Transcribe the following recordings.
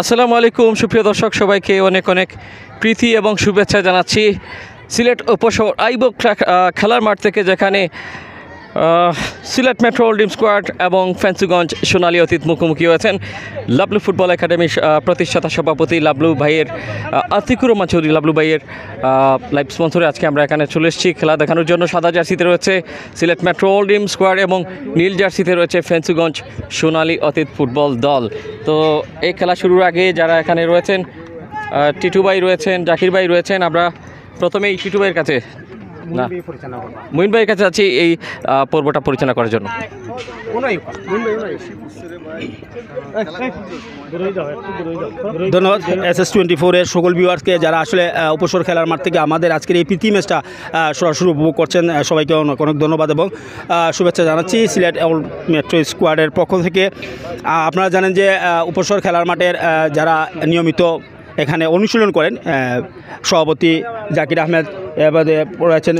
আসসালামু আলাইকুম সুপ্রিয় দর্শক, সবাইকে অনেক অনেক প্রীতি এবং শুভেচ্ছা জানাচ্ছি সিলেট উপশহর আইবক খেলার মাঠ থেকে, যেখানে সিলেট মেট্রো হোল্ডিং স্কোয়াড এবং ফেন্সিগঞ্জ সোনালী অতীত মুখোমুখি হয়েছেন। লাবলু ফুটবল একাডেমির প্রতিষ্ঠাতা সভাপতি লাবলু ভাইয়ের আতিকুর রহমান চৌধুরী লাবলু ভাইয়ের লাইভ স্পন্সরে আজকে আমরা এখানে চলে এসেছি খেলা দেখানোর জন্য। সাদা জার্সিতে রয়েছে সিলেট মেট্রো হোল্ডিং স্কোয়াড এবং নীল জার্সিতে রয়েছে ফেন্সিগঞ্জ সোনালী অতীত ফুটবল দল। তো এই খেলা শুরুর আগে যারা এখানে রয়েছেন, টিটু ভাই রয়েছেন, জাকির ভাই রয়েছেন, আমরা প্রথমেই টিটু ভাইয়ের কাছে মুইন ভাইয়ের কাছে আছি এই পর্বটা পরিচালনা করার জন্য। ধন্যবাদ SS24 এর সকল ভিউয়ার্সকে যারা আসলে উপসর খেলার মাঠ থেকে আমাদের আজকের এই প্রীতি ম্যাচটা সরাসরি উপভোগ করছেন। সবাইকে অনেক অনেক ধন্যবাদ এবং শুভেচ্ছা জানাচ্ছি সিলেট মেট্রো স্কোয়াডের পক্ষ থেকে। আপনারা জানেন যে উপসর খেলার মাঠের যারা নিয়মিত এখানে অনুশীলন করেন, সভাপতি জাকির আহমেদ, এবারে রয়েছেন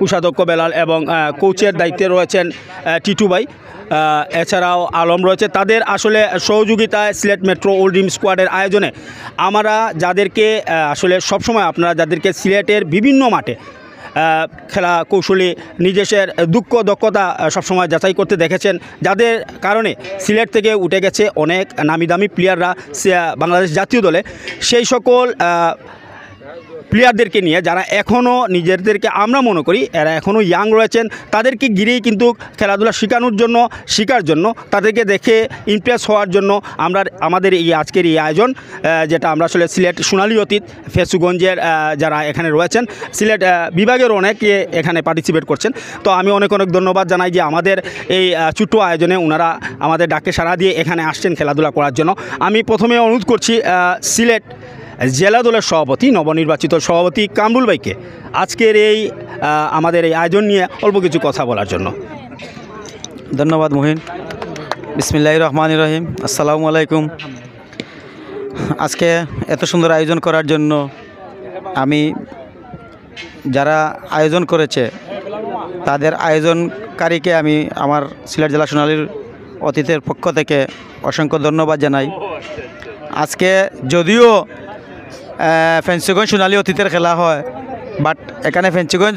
কোষাধ্যক্ষ বেলাল এবং কোচের দায়িত্বে রয়েছেন টিটু ভাই, এছাড়াও আলম রয়েছে। তাদের আসলে সহযোগিতায় সিলেট মেট্রো হোল্ডিং স্কোয়াডের আয়োজনে আমরা যাদেরকে আসলে সবসময় আপনারা যাদেরকে সিলেটের বিভিন্ন মাঠে খেলা কৌশলী নিজেদের দক্ষতা সবসময় যাচাই করতে দেখেছেন, যাদের কারণে সিলেট থেকে উঠে গেছে অনেক নামি দামি প্লেয়াররা বাংলাদেশ জাতীয় দলে। সেই সকল প্লেয়ারদেরকে নিয়ে যারা এখনও নিজেদেরকে আমরা মনে করি এরা এখনও ইয়াং রয়েছেন, তাদেরকে ঘিরেই কিন্তু খেলাধুলা শেখার জন্য তাদেরকে দেখে ইমপ্রেস হওয়ার জন্য আমরা আমাদের এই আজকের এই আয়োজন, যেটা আমরা আসলে সিলেট সোনালী অতীত ফেন্সিগঞ্জের যারা এখানে রয়েছেন, সিলেট বিভাগের অনেকে এখানে পার্টিসিপেট করছেন। তো আমি অনেক অনেক ধন্যবাদ জানাই যে আমাদের এই ছোট্ট আয়োজনে ওনারা আমাদের ডাকে সাড়া দিয়ে এখানে আসছেন খেলাধুলা করার জন্য। আমি প্রথমে অনুরোধ করছি সিলেট জেলা দলের সভাপতি, নবনির্বাচিত সভাপতি কামরুল ভাইকে আজকের এই আমাদের এই আয়োজন নিয়ে অল্প কিছু কথা বলার জন্য। ধন্যবাদ মুহিন। বিসমিল্লাহির রহমানির রহিম। আসসালামু আলাইকুম। আজকে এত সুন্দর আয়োজন করার জন্য আমি যারা আয়োজন করেছে তাদের আয়োজনকারীকে আমি আমার সিলেট জেলা সোনালীর অতীতের পক্ষ থেকে অসংখ্য ধন্যবাদ জানাই। আজকে যদিও ফেন্সিগঞ্জ সোনালী অতীতের খেলা হয়, বাট এখানে ফেন্সিগঞ্জ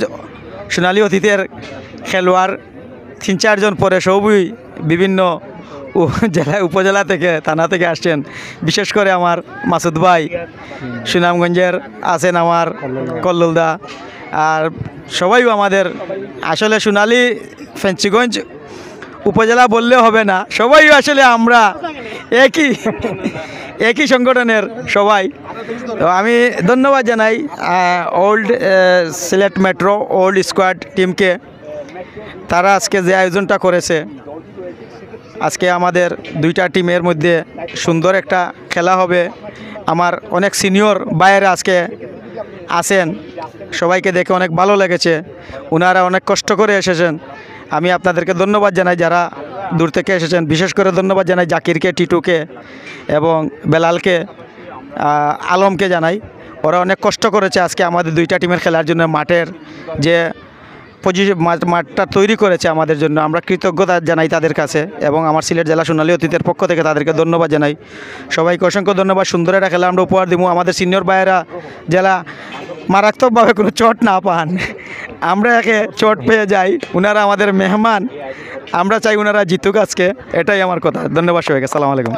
সোনালী অতীতের খেলোয়াড় 3-4 জন পরে সবই বিভিন্ন জেলায় উপজেলা থেকে থানা থেকে আসছেন। বিশেষ করে আমার মাসুদ ভাই, সুনামগঞ্জের আছেন আমার কল্লুলদা, আর সবাই আমাদের আসলে সোনালী ফেন্সিগঞ্জ উপজেলা বললে হবে না, সবাই আসলে আমরা একই সংগঠনের সবাই। তো আমি ধন্যবাদ জানাই old Sylhet metro old squad টিমকে, তারা আজকে যে আয়োজনটা করেছে। আজকে আমাদের দুইটা টিমের মধ্যে সুন্দর একটা খেলা হবে। আমার অনেক সিনিয়র ভাইয়েরা আজকে আছেন, সবাইকে দেখে অনেক ভালো লেগেছে, ওনারা অনেক কষ্ট করে এসেছেন। আমি আপনাদেরকে ধন্যবাদ জানাই যারা দূর থেকে এসেছেন। বিশেষ করে ধন্যবাদ জানাই জাকিরকে, টিটুকে এবং বেলালকে, আলমকে জানাই। ওরা অনেক কষ্ট করেছে আজকে আমাদের দুইটা টিমের খেলার জন্য। মাঠের যে মাঠটা তৈরি করেছে আমাদের জন্য, আমরা কৃতজ্ঞতা জানাই তাদের কাছে এবং আমার সিলেট জেলা সোনালী অতীতের পক্ষ থেকে তাদেরকে ধন্যবাদ জানাই। সবাইকে অসংখ্য ধন্যবাদ। সুন্দর একটা খেলা আমরা উপহার দিব। আমাদের সিনিয়র ভাইয়েরা জেলা মারাত্মকভাবে কোনো চোট না পান, আমরা একে চোট পেয়ে যাই, ওনারা আমাদের মেহমান, আমরা চাই ওনারা জিতুক আজকে, এটাই আমার কথা। ধন্যবাদ সবাইকে। আসসালামু আলাইকুম।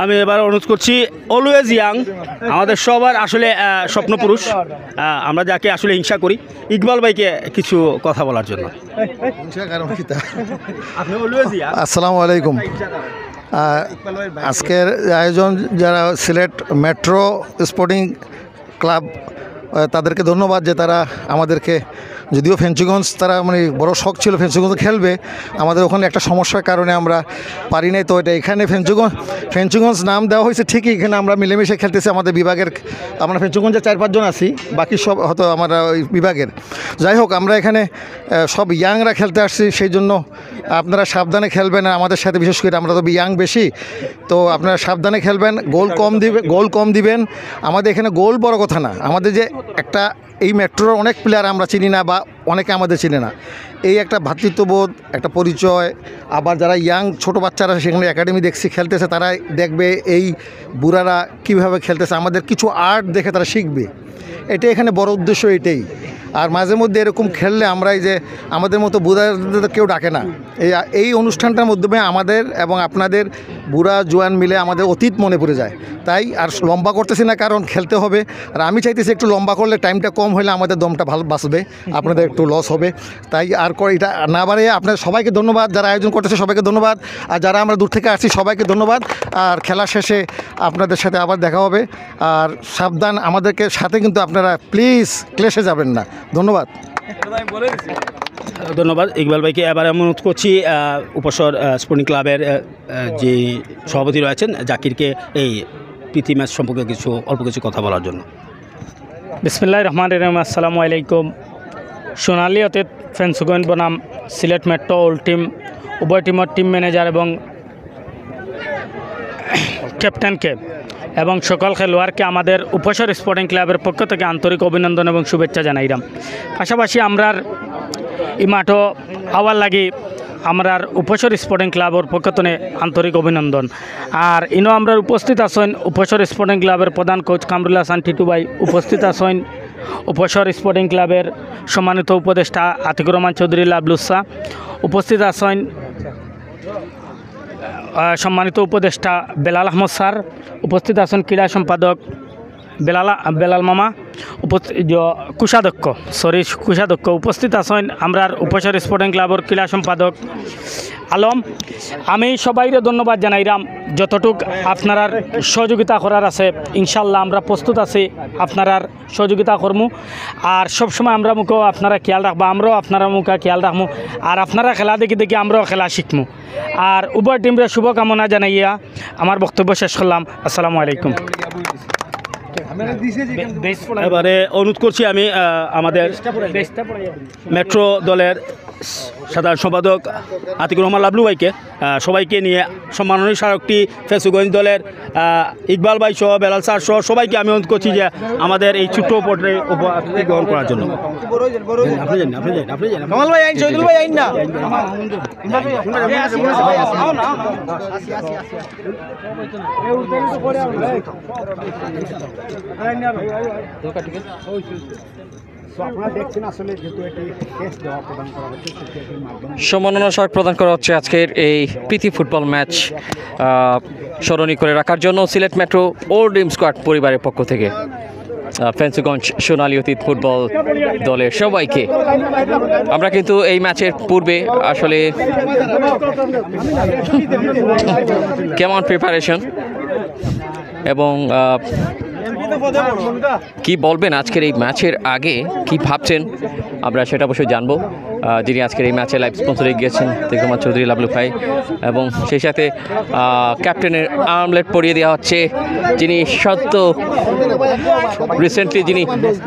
আমি এবার অনুরোধ করছি অলওয়েজ ইয়াং, আমাদের সবার আসলে স্বপ্নপুরুষ, আমরা যাকে আসলে হিংসা করি, ইকবাল ভাইকে কিছু কথা বলার জন্য। আসসালামু আলাইকুম। আজকের আয়োজন যারা সিলেট মেট্রো স্পোর্টিং ক্লাব, তাদেরকে ধন্যবাদ যে তারা আমাদেরকে যদিও ফেঞ্চুগঞ্জ তারা মানে বড় শখ ছিল ফেঞ্চুগঞ্জ খেলবে, আমাদের ওখানে একটা সমস্যার কারণে আমরা পারি নাই। তো এটা এখানে ফেঞ্চুগঞ্জ নাম দেওয়া হয়েছে ঠিকই, এখানে আমরা মিলেমিশে খেলতেছি আমাদের বিভাগের, আমরা ফেঞ্চুগঞ্জে 4-5 জন আছি, বাকি সব হয়তো আমরা ওই বিভাগের। যাই হোক, আমরা এখানে সব ইয়াংরা খেলতে আসছি, সেই জন্য আপনারা সাবধানে খেলবেন। আর আমাদের সাথে বিশেষ করে আমরা তো ইয়াং বেশি, তো আপনারা সাবধানে খেলবেন, গোল কম দিবেন। আমাদের এখানে গোল বড় কথা না, আমাদের যে একটা এই মেট্রোর অনেক প্লেয়ার আমরা চিনি না বা অনেকে আমাদের চিনে না, এই একটা ভ্রাতৃত্ববোধ, একটা পরিচয়। আবার যারা ইয়াং ছোট বাচ্চারা সেখানে একাডেমি দেখছি খেলতেছে, তারা দেখবে এই বুড়ারা কীভাবে খেলতেছে, আমাদের কিছু আর্ট দেখে তারা শিখবে। এটাই এখানে বড় উদ্দেশ্য, এটাই। আর মাঝে মধ্যে এরকম খেললে আমরা এই যে আমাদের মতো বুড়াদের কেউ ডাকে না, এই অনুষ্ঠানটার মাধ্যমে আমাদের এবং আপনাদের বুড়া জোয়ান মিলে আমাদের অতীত মনে পড়ে যায়। তাই আর লম্বা করতেছি না, কারণ খেলতে হবে। আর আমি চাইতেছি একটু লম্বা করলে টাইমটা কম হলে আমাদের দমটা ভালো বাঁচবে, আপনাদের একটু লস হবে। তাই আর এটা না বাড়িয়ে আপনাদের সবাইকে ধন্যবাদ, যারা আয়োজন করতেছে সবাইকে ধন্যবাদ, আর যারা আমরা দূর থেকে আসছি সবাইকে ধন্যবাদ। আর খেলা শেষে আপনাদের সাথে আবার দেখা হবে। আর সাবধান, আমাদেরকে সাথে কিন্তু আপনারা প্লিজ ক্লেশে যাবেন না। ধন্যবাদ। ধন্যবাদ ইকবাল ভাইকে। এবার অনুরোধ করছি উপসর স্পোর্টিং ক্লাবের যে সভাপতি রয়েছেন জাকিরকে এই প্রীতি ম্যাচ সম্পর্কে অল্প কিছু কথা বলার জন্য। বিসমিল্লাহির রহমানির রহিম। আসসালামু আলাইকুম। সোনালী অতীত ফেঞ্চুগঞ্জ বনাম সিলেট মেট্রো ওল্ড টিম, উভয় টিমের টিম ম্যানেজার এবং ক্যাপ্টেনকে এবং সকল খেলোয়াড়কে আমাদের উপসর স্পোর্টিং ক্লাবের পক্ষ থেকে আন্তরিক অভিনন্দন এবং শুভেচ্ছা জানাইলাম। পাশাপাশি আমরার এই মাঠও আওয়ার লাগি আমরার উপসর স্পোর্টিং ক্লাবের পক্ষ থেকে আন্তরিক অভিনন্দন। আর ইনো আমরা উপস্থিত আছেন উপসর স্পোর্টিং ক্লাবের প্রধান কোচ কামরুল হাসান টিটু ভাই, উপস্থিত আছেন উপসর স্পোর্টিং ক্লাবের সম্মানিত উপদেষ্টা আতিকুর রহমান চৌধুরী লাবলুসা, উপস্থিত আছেন সম্মানিত উপদেষ্টা বেলাল আহমদ স্যার, উপস্থিত আছেন ক্রীড়া সম্পাদক বেলাল মামা, কোষাধ্যক্ষ উপস্থিত আছেন আমরার উপসর স্পোর্টিং ক্লাবের ক্রীড়া সম্পাদক আলম। আমি সবাইরে ধন্যবাদ জানাইলাম, যতটুক আপনার সহযোগিতা করার আছে ইনশাল্লাহ আমরা প্রস্তুত আছি আপনার সহযোগিতা করবো। আর সবসময় আমরা মুখেও আপনারা খেয়াল রাখবো, আমরাও আপনারা মুখে খেয়াল রাখবো, আর আপনারা খেলা দেখি দেখি আমরাও খেলা শিখবো। আর উভয় টিমরে শুভকামনা জানাইয়া আমার বক্তব্য শেষ করলাম। আসসালামু আলাইকুম। এবারে অনুরোধ করছি আমি আমাদের মেট্রো দলের সাধারণ সম্পাদক আতিকুর রহমান লাবলু ভাইকে সবাইকে নিয়ে সম্মাননীয় স্মারকটি ফেঞ্চুগঞ্জ দলের ইকবাল ভাই সহ বেলাল স্যার সহ সবাইকে আমি অনুরোধ করছি যে আমাদের এই ছোট্ট উপহারটি গ্রহণ করার জন্য। সম্মাননা স্মারক প্রদান করা হচ্ছে আজকের এই প্রীতি ফুটবল ম্যাচ স্মরণীয় করে রাখার জন্য Sylhet metro old team squad পরিবারের পক্ষ থেকে ফেঞ্চুগঞ্জ সোনালী অতীত ফুটবল দলের সবাইকে। আমরা কিন্তু এই ম্যাচের পূর্বে আসলে কেমন প্রিপারেশন এবং কি বলবেন আজকের এই ম্যাচের আগে কি ভাবছেন আমরা সেটা অবশ্যই জানবো। যিনি আজকের এই ম্যাচে লাইভ স্পন্সরে গিয়েছেন তেকুমার চৌধুরী লাবলু ভাই, এবং সেই সাথে ক্যাপ্টেনের আর্মলেট পরিয়ে দেওয়া হচ্ছে যিনি রিসেন্টলি যিনি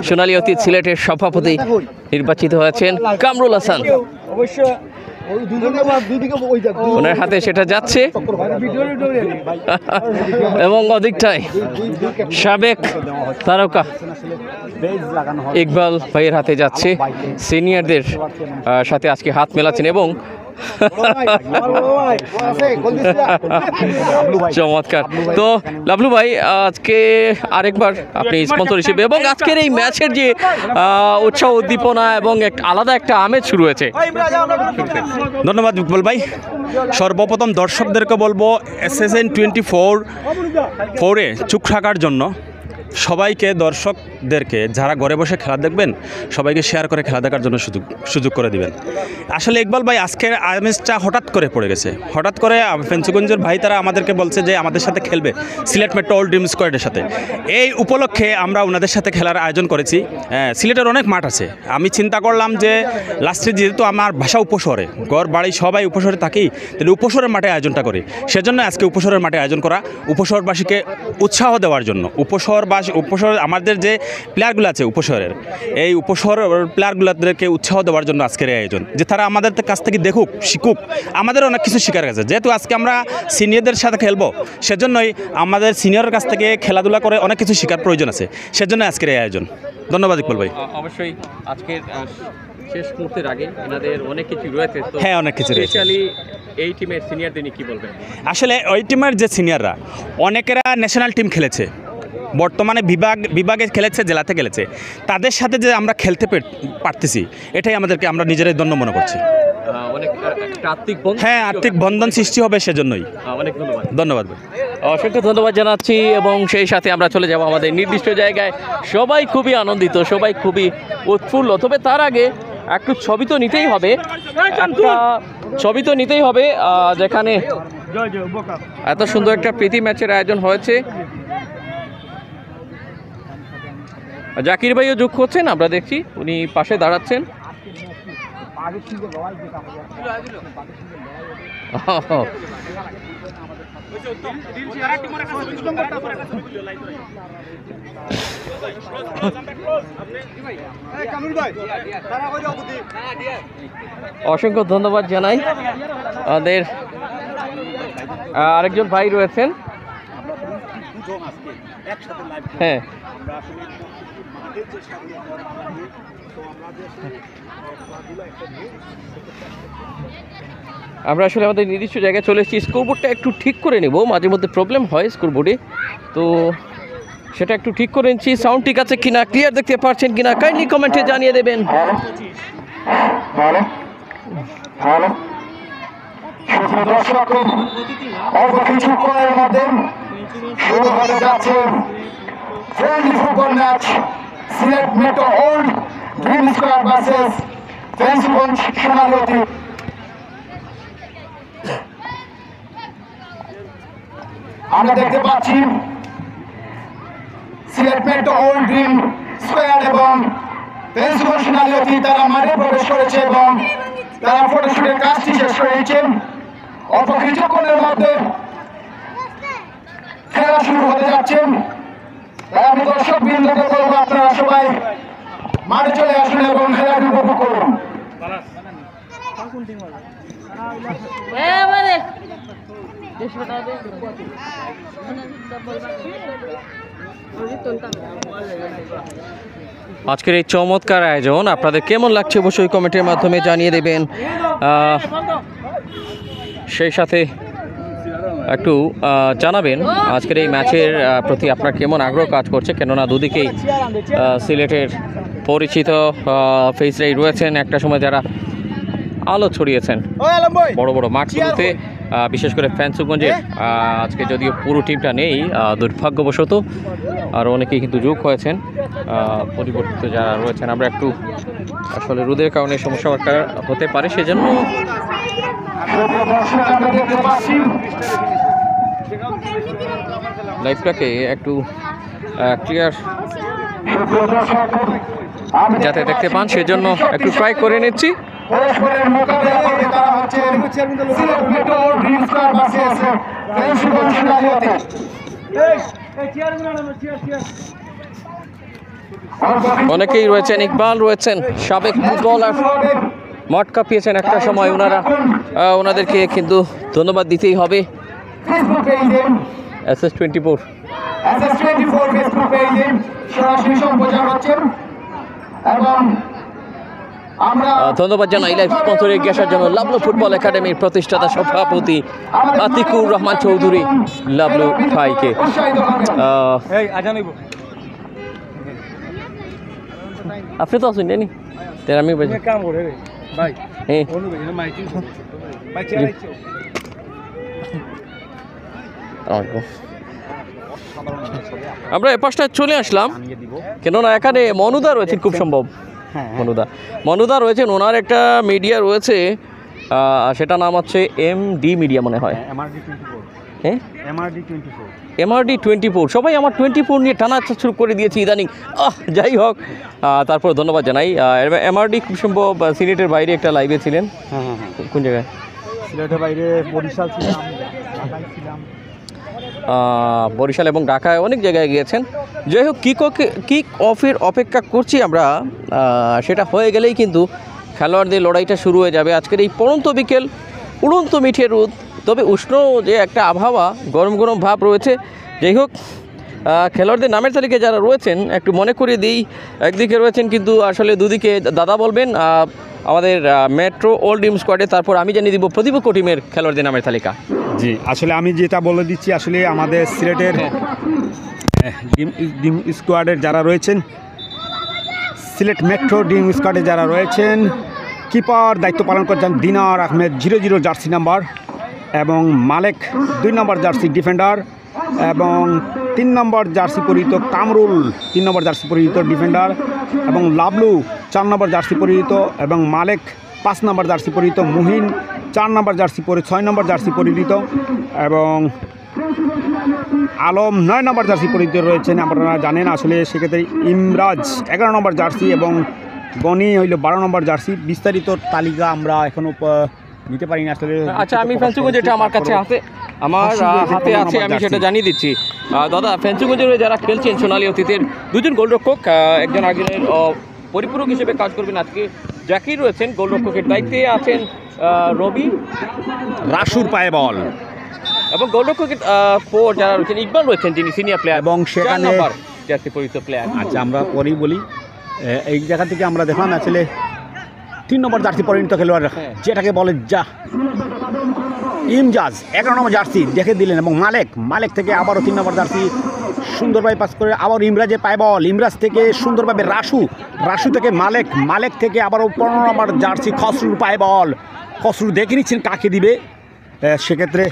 সোনালী অতীত সিলেটের সভাপতি নির্বাচিত হয়েছেন কামরুল হাসান, ওনার হাতে সেটা যাচ্ছে এবং অধিকটাই সাবেক তারকা ইকবাল ভাইয়ের হাতে যাচ্ছে। সিনিয়রদের সাথে আজকে হাত মেলাচ্ছেন এবং চমৎকার। তো লাবলু ভাই, আজকে আরেকবার আপনি স্পন্সর হিসেবে এবং আজকের এই ম্যাচের যে উৎসাহ উদ্দীপনা এবং আলাদা একটা আমেজ শুরু হয়েছে। ধন্যবাদ ইকবাল ভাই। সর্বপ্রথম দর্শকদেরকে বলবো SSN 24-4-এ চোখ রাখার জন্য। সবাইকে দর্শকদেরকে যারা ঘরে বসে খেলা দেখবেন সবাইকে শেয়ার করে খেলা দেখার জন্য সুযোগ করে দিবেন। আসলে ইকবাল ভাই আজকের আমেজটা হঠাৎ করে পড়ে গেছে, হঠাৎ করে ফেঞ্চুগঞ্জের ভাই তারা আমাদেরকে বলছে যে আমাদের সাথে খেলবে সিলেট মেট্রো ওল্ড ড্রিম স্কোয়াডের সাথে। এই উপলক্ষে আমরা ওনাদের সাথে খেলার আয়োজন করেছি। সিলেটের অনেক মাঠ আছে, আমি চিন্তা করলাম যে লাস্টে যেহেতু আমার বাসা উপশহরে, ঘর বাড়ি সবাই উপশহরে থাকি, তাহলে উপশহরের মাঠে আয়োজনটা করি। সেজন্য আজকে উপশহরের মাঠে আয়োজন করা, উপশহরবাসীকে উৎসাহ দেওয়ার জন্য। উপশহর আমাদের যে প্লেয়ারগুলো আছে উপশহরের, এই উপশহর প্লেয়ারগুলোদেরকে উৎসাহ দেওয়ার জন্য আজকের এই আয়োজন, যে তারা আমাদের কাছ থেকে দেখুক, শিখুক। আমাদের অনেক কিছু শেখার গেছে, যেহেতু আজকে আমরা সিনিয়রদের সাথে খেলবো, সেজন্যই আমাদের সিনিয়রের কাছ থেকে খেলাধুলা করে অনেক কিছু শেখার প্রয়োজন আছে, সেজন্য আজকের এই আয়োজন। ধন্যবাদ ইকবাল ভাই। অবশ্যই আজকের শেষ মুহূর্তের আগে এনাদের অনেক কিছু রয়েছে, তো হ্যাঁ, অনেক কিছু রয়েছে। স্পেশালি এই টিমের সিনিয়রদের নিয়ে কি বলবেন? আসলে ওই টিমের যে সিনিয়ররা অনেকেরা ন্যাশনাল টিম খেলেছে, বর্তমানে বিভাগে খেলেছে, জেলাতে খেলেছে, তাদের সাথে যে আমরা খেলতে পারতেছি এটাই আমরা নিজেরাই ধন্য মনে করছি। অনেক একটা আত্মিক বন্ধন, হ্যাঁ, আর্থিক বন্ধন সৃষ্টি হবে, সেজন্যই। অনেক ধন্যবাদ। ধন্যবাদ ভাই। অসংখ্য ধন্যবাদ জানাচ্ছি এবং সেই সাথে আমরা চলে যাব আমাদের নির্দিষ্ট জায়গায়। সবাই খুবই আনন্দিত, সবাই খুবই উৎফুল্ল। তবে তার আগে একটু ছবি তো নিতেই হবে, যেখানে এত সুন্দর একটা প্রীতি ম্যাচের আয়োজন হয়েছে। জাকির ভাইও যোগ করছেন, আমরা দেখছি উনি পাশে দাঁড়াচ্ছেন। অসংখ্য ধন্যবাদ জানাই। আমাদের আরেকজন ভাই রয়েছেন, হ্যাঁ আমরা আসলে আমাদের নির্দিষ্ট জায়গায় চলে এসেছি। স্কোরবোর্ডটা একটু ঠিক করে নেব, মাঝে মধ্যে প্রবলেম হয় স্কোরবোর্ডে, তো সেটা একটু ঠিক করে নিচ্ছি। সাউন্ড ঠিক আছে কিনা, ক্লিয়ার দেখতে পাচ্ছেন কিনা, কাইন্ডলি কমেন্টে জানিয়ে দেবেন। অল্প কিছুক্ষণের মধ্যে শুরু হতে যাচ্ছে friendly football match, Sylhet metro old dream squad versus Fenchuganj সোনালী অতীত। আমরা দেখতে পাচ্ছি Sylhet metro old dream squad এবং ফেঞ্চুগঞ্জ সোনালী অতীত তারা মাঠে প্রবেশ করেছে এবং তারা ফটোশুটের কাজটি শেষ করে নিচ্ছেন। অল্প কিছুক্ষণের মধ্যে খেলা শুরু হতে যাচ্ছেন। তাই আমি দর্শক বৃন্দকে বলবো আপনারা সবাই মাঠে চলে আসুন এবং খেলাটি উপভোগ করুন। আজকের এই চমৎকার আয়োজন আপনাদের কেমন লাগছে অবশ্যই কমেন্টের মাধ্যমে জানিয়ে দেবেন। সেই সাথে একটু জানাবেন আজকের এই ম্যাচের প্রতি আপনার কেমন আগ্রহ কাজ করছে, কেননা দুদিকেই সিলেটের পরিচিত ফেসরাই রয়েছেন, একটা সময় যারা আলো ছড়িয়েছেন বড় বড় মাঠগুলোতে, বিশেষ করে ফেঞ্চুগঞ্জের। আজকে যদিও পুরো টিমটা নেই দুর্ভাগ্যবশত, আর অনেকেই কিন্তু যোগ হয়েছেন পরিবর্তিত যারা রয়েছেন। আমরা একটু আসলে রোদের কারণে সমস্যা হতে পারে, সেজন্য লাইভটাকে একটু ক্লিয়ার যাতে দেখতে পান সেজন্য একটু ট্রাই করে নিচ্ছি। পরস্পরের মোকাবেলা করবে তারা হচ্ছেন Sylhet metro dream squad versus Fenchuganj সোনালী অতীত। অনেকেই রয়েছেন, ইকবাল রয়েছেন, সাবেক ফুটবলার, মাঠ কাঁপিয়েছেন একটা সময় ওনাদেরকে কিন্তু ধন্যবাদ দিতেই হবে। SS24 ফেসবুক পেজে সরাসরি সম্প্রচার হচ্ছে এবং ধন্যবাদ জানাই লাইভ স্পন্সরে এগিয়ে আসার জন্য লাবলু ফুটবল একাডেমির প্রতিষ্ঠাতা সভাপতি আতিকুর রহমান চৌধুরী লাবলু ভাইকে। আপনি তো আসুন জানি তেরা আমি কাম করে ভাই আমরা এ পাশটায় চলে আসলাম, কেননা এখানে মনুদা রয়েছেন খুব সম্ভব। মনুদা রয়েছেন, ওনার একটা মিডিয়া রয়েছে, সেটা নাম হচ্ছে MD মিডিয়া মনে হয়। হ্যাঁ, MRD 24। সবাই আমার 24 নিয়ে টানা শুরু করে দিয়েছি ইদানিং। যাই হোক, তারপর ধন্যবাদ জানাই। MRD খুব সম্ভব সিলেটের বাইরে একটা লাইভে ছিলেন। কোন জায়গায়? সিলেটের বাইরে বরিশাল ছিলাম, ঢাকায় ছিলাম, বরিশাল এবং ঢাকায় অনেক জায়গায় গিয়েছেন। যাই হোক, কিক অফের অপেক্ষা করছি আমরা, সেটা হয়ে গেলেই কিন্তু খেলোয়াড়দের লড়াইটা শুরু হয়ে যাবে। আজকের এই পড়ন্ত বিকেল, উড়ন্ত মিঠে রোদ, তবে উষ্ণ যে একটা আবহাওয়া, গরম গরম ভাব রয়েছে। যাই হোক, খেলোয়াড়দের নামের তালিকায় যারা রয়েছেন একটু মনে করিয়ে দিই। একদিকে রয়েছেন কিন্তু আসলে দুদিকে দাদা বলবেন আমাদের মেট্রো ওল্ড ডিম স্কোয়াডে, তারপর আমি জানিয়ে দিব প্রতিপক্ষ টিমের খেলোয়াড়দের নামের তালিকা। জি, আসলে আমি যেটা বলে দিচ্ছি, আসলে আমাদের সিলেটের ডিম স্কোয়াডের যারা রয়েছেন, সিলেট মেট্রো ডিম স্কোয়াডে যারা রয়েছেন, কিপার দায়িত্ব পালন করছেন দিনার আহমেদ 00 জার্সি নাম্বার, এবং মালেক 2 নম্বর জার্সি ডিফেন্ডার, এবং 3 নম্বর জার্সি পরিহিত কামরুল 3 নম্বর জার্সি পরিহিত ডিফেন্ডার, এবং লাবলু 4 নম্বর জার্সি পরিহিত, এবং মালেক 5 নম্বর জার্সি পরিহিত, মুহিন 4 নম্বর জার্সি 6 নম্বর জার্সি পরিহিত, এবং আলম 9 নম্বর জার্সি পরিহিত রয়েছেন। আপনারা জানেন আসলে সেক্ষেত্রে ইমরাজ 11 নম্বর জার্সি এবং গনি হইল 12 নম্বর জার্সি। বিস্তারিত তালিকা আমরা এখনও নিতে পারি না আসলে। আচ্ছা, আমি ফেন্সুগঞ্জ, যেটা আমার কাছে আছে, আমার হাতে আছে, আমি সেটা জানিয়ে দিচ্ছি। দাদা, ফেন্সুগঞ্জের যারা খেলছেন সোনালী অতীতের 2জন গোলরক্ষক, একজন আরেকজনের পরিপূরক হিসেবে কাজ করবেন। আজকে জাকির রয়েছেন গোলরক্ষকের দায়িত্বে, আছেন রবি, রাসুর পায়ে বল, এবং গোলরক্ষকের যারা রয়েছেন ইকবাল রয়েছেন, যিনি সিনিয়র প্লেয়ার এবং সেখানে জার্সি পরিহিত প্লেয়ার। আচ্ছা, আমরা পরেই বলি। এই জায়গা থেকে আমরা দেখলাম আসলে 3 নম্বর জার্সি পরিণত খেলোয়াড়, যেটাকে বলে ইমজাজ 11 নম্বর জার্সি দেখে দিলেন, এবং মালেক থেকে আবারও 3 নম্বর জার্সি সুন্দরভাবে পাস করে আবার ইমরাজের পায় বল, ইমরাজ থেকে সুন্দরভাবে রাসু থেকে মালেক থেকে আবারও 15 নম্বর জার্সি খসরুর পায় বল। খসরু দেখে নিচ্ছেন কাকে দিবে সেক্ষেত্রে।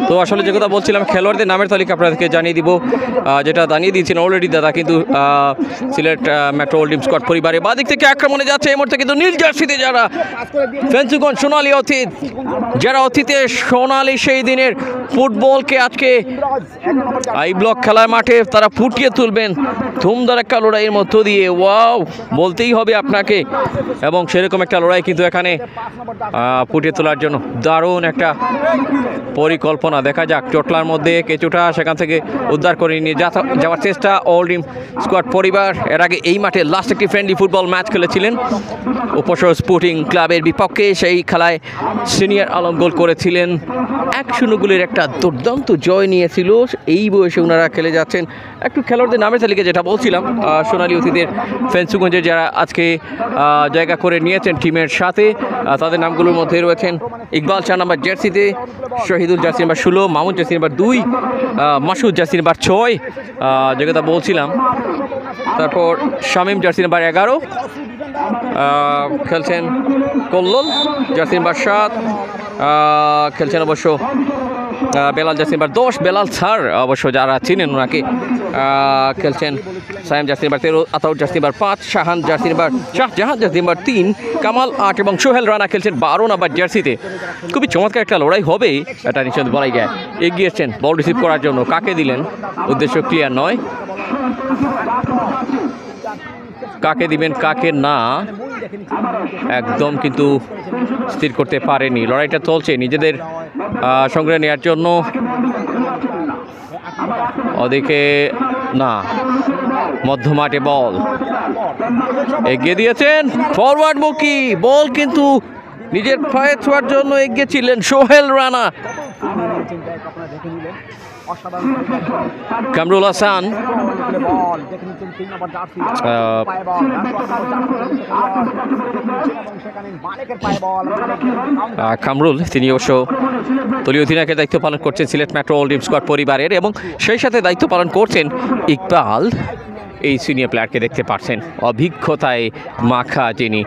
তো আসলে যে কথা বলছিলাম, খেলোয়াড়দের নামের তালিকা আপনাদেরকে জানিয়ে দিব, যেটা জানিয়ে দিয়েছেন অলরেডি দাদা। কিন্তু সিলেট মেট্রো ওল্ড ডিম স্কোয়াড পরিবারে বাদিক থেকে আক্রমণে যাচ্ছে এই মুহূর্তে কিন্তু নীল জার্সিতে যারা ফেন্সুগঞ্জ সোনালী অতীত, যারা অতীতে সোনালী সেই দিনের ফুটবলকে আজকে আই ব্লক খেলার মাঠে তারা ফুটিয়ে তুলবেন ধুমধারাক্কা লড়াইয়ের মধ্য দিয়ে। ওয়াও, বলতেই হবে আপনাকে। এবং সেরকম একটা লড়াই কিন্তু এখানে ফুটিয়ে তোলার জন্য দারুণ একটা পরিকল্পনা। দেখা যাক, চটলার মধ্যে কিছুটা সেখান থেকে উদ্ধার করে নিয়ে যাওয়ার চেষ্টা ওল্ড ডিম স্কোয়াড পরিবার। এর আগে এই মাঠে লাস্ট একটি ফ্রেন্ডলি ফুটবল ম্যাচ খেলেছিলেন উপশহর স্পোর্টিং ক্লাবের বিপক্ষে। সেই খেলায় সিনিয়র আলম গোল করেছিলেন, 1-0 গোলের একটা দুর্দান্ত জয় নিয়েছিল। এই বয়সে ওনারা খেলে যাচ্ছেন। একটু খেলোয়াড়দের নামের তালিকা যেটা বলছিলাম, সোনালী অতীতের ফেন্সুগঞ্জের যারা আজকে জায়গা করে নিয়েছেন টিমের সাথে, তাদের নামগুলোর মধ্যে রয়েছেন ইকবাল 4 নম্বর জার্সিতে, Shahidul jersey number 16, Mamun jersey number 2, Masud jersey number 6, যে কথা বলছিলাম। তারপর শামীম জার্সি নাম্বার 11 খেলছেন, কল্লোল জার্সি নাম্বার 7 খেলছেন অবশ্য, Belal jersey number 10, Belal sir অবশ্য যারা চিনেন ওনাকে, খেলছেন Sayem jersey number 13, Ataur jersey number 5, Shahjahan jersey number 3, Kamal 8 এবং সোহেল রানা খেলছেন 12 নম্বর জার্সিতে। খুবই চমৎকার একটা লড়াই হবে এটা নিশ্চয় বলাই যায়। এগিয়েছেন বল রিসিভ করার জন্য, কাকে দিলেন উদ্দেশ্য ক্লিয়ার নয়, কাকে দিবেন কাকে না একদম কিন্তু স্থির করতে পারেনি। লড়াইটা চলছে নিজেদের সংগ্রহ নেওয়ার জন্য। ওদিকে না, মধ্যমাঠে বল এগিয়ে দিয়েছেন, ফরওয়ার্ড মুখী বল কিন্তু নিজের পায়ে ছোঁয়ার জন্য এগিয়েছিলেন সোহেল রানা। কামরুল হাসান কামরুল, তিনি অবশ্য দলীয় অধিনায়কের দায়িত্ব পালন করছেন সিলেট মেট্রো ওল্ড ডিম স্কোয়াড পরিবারের, এবং সেই সাথে দায়িত্ব পালন করছেন ইকবাল। এই সিনিয়র প্লেয়ারকে দেখতে পাচ্ছেন, অভিজ্ঞতায় মাখা যিনি।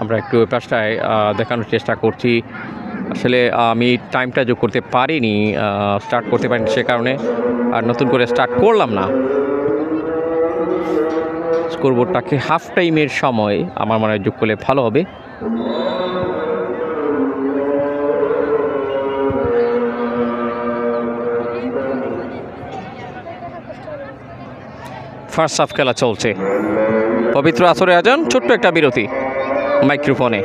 আমরা একটু ওই পাশটায় দেখানোর চেষ্টা করছি। আসলে আমি টাইমটা যোগ করতে পারিনি, স্টার্ট করতে পারিনি, সে কারণে আর নতুন করে স্টার্ট করলাম না। স্কোরবোর্ডটাকে হাফ টাইমের সময় আমার মনে হয় যোগ করলে ভালো হবে। ফার্স্ট হাফ খেলা চলছে, পবিত্র আসরে আজান, ছোট্ট একটা বিরতি মাইক্রোফোনে।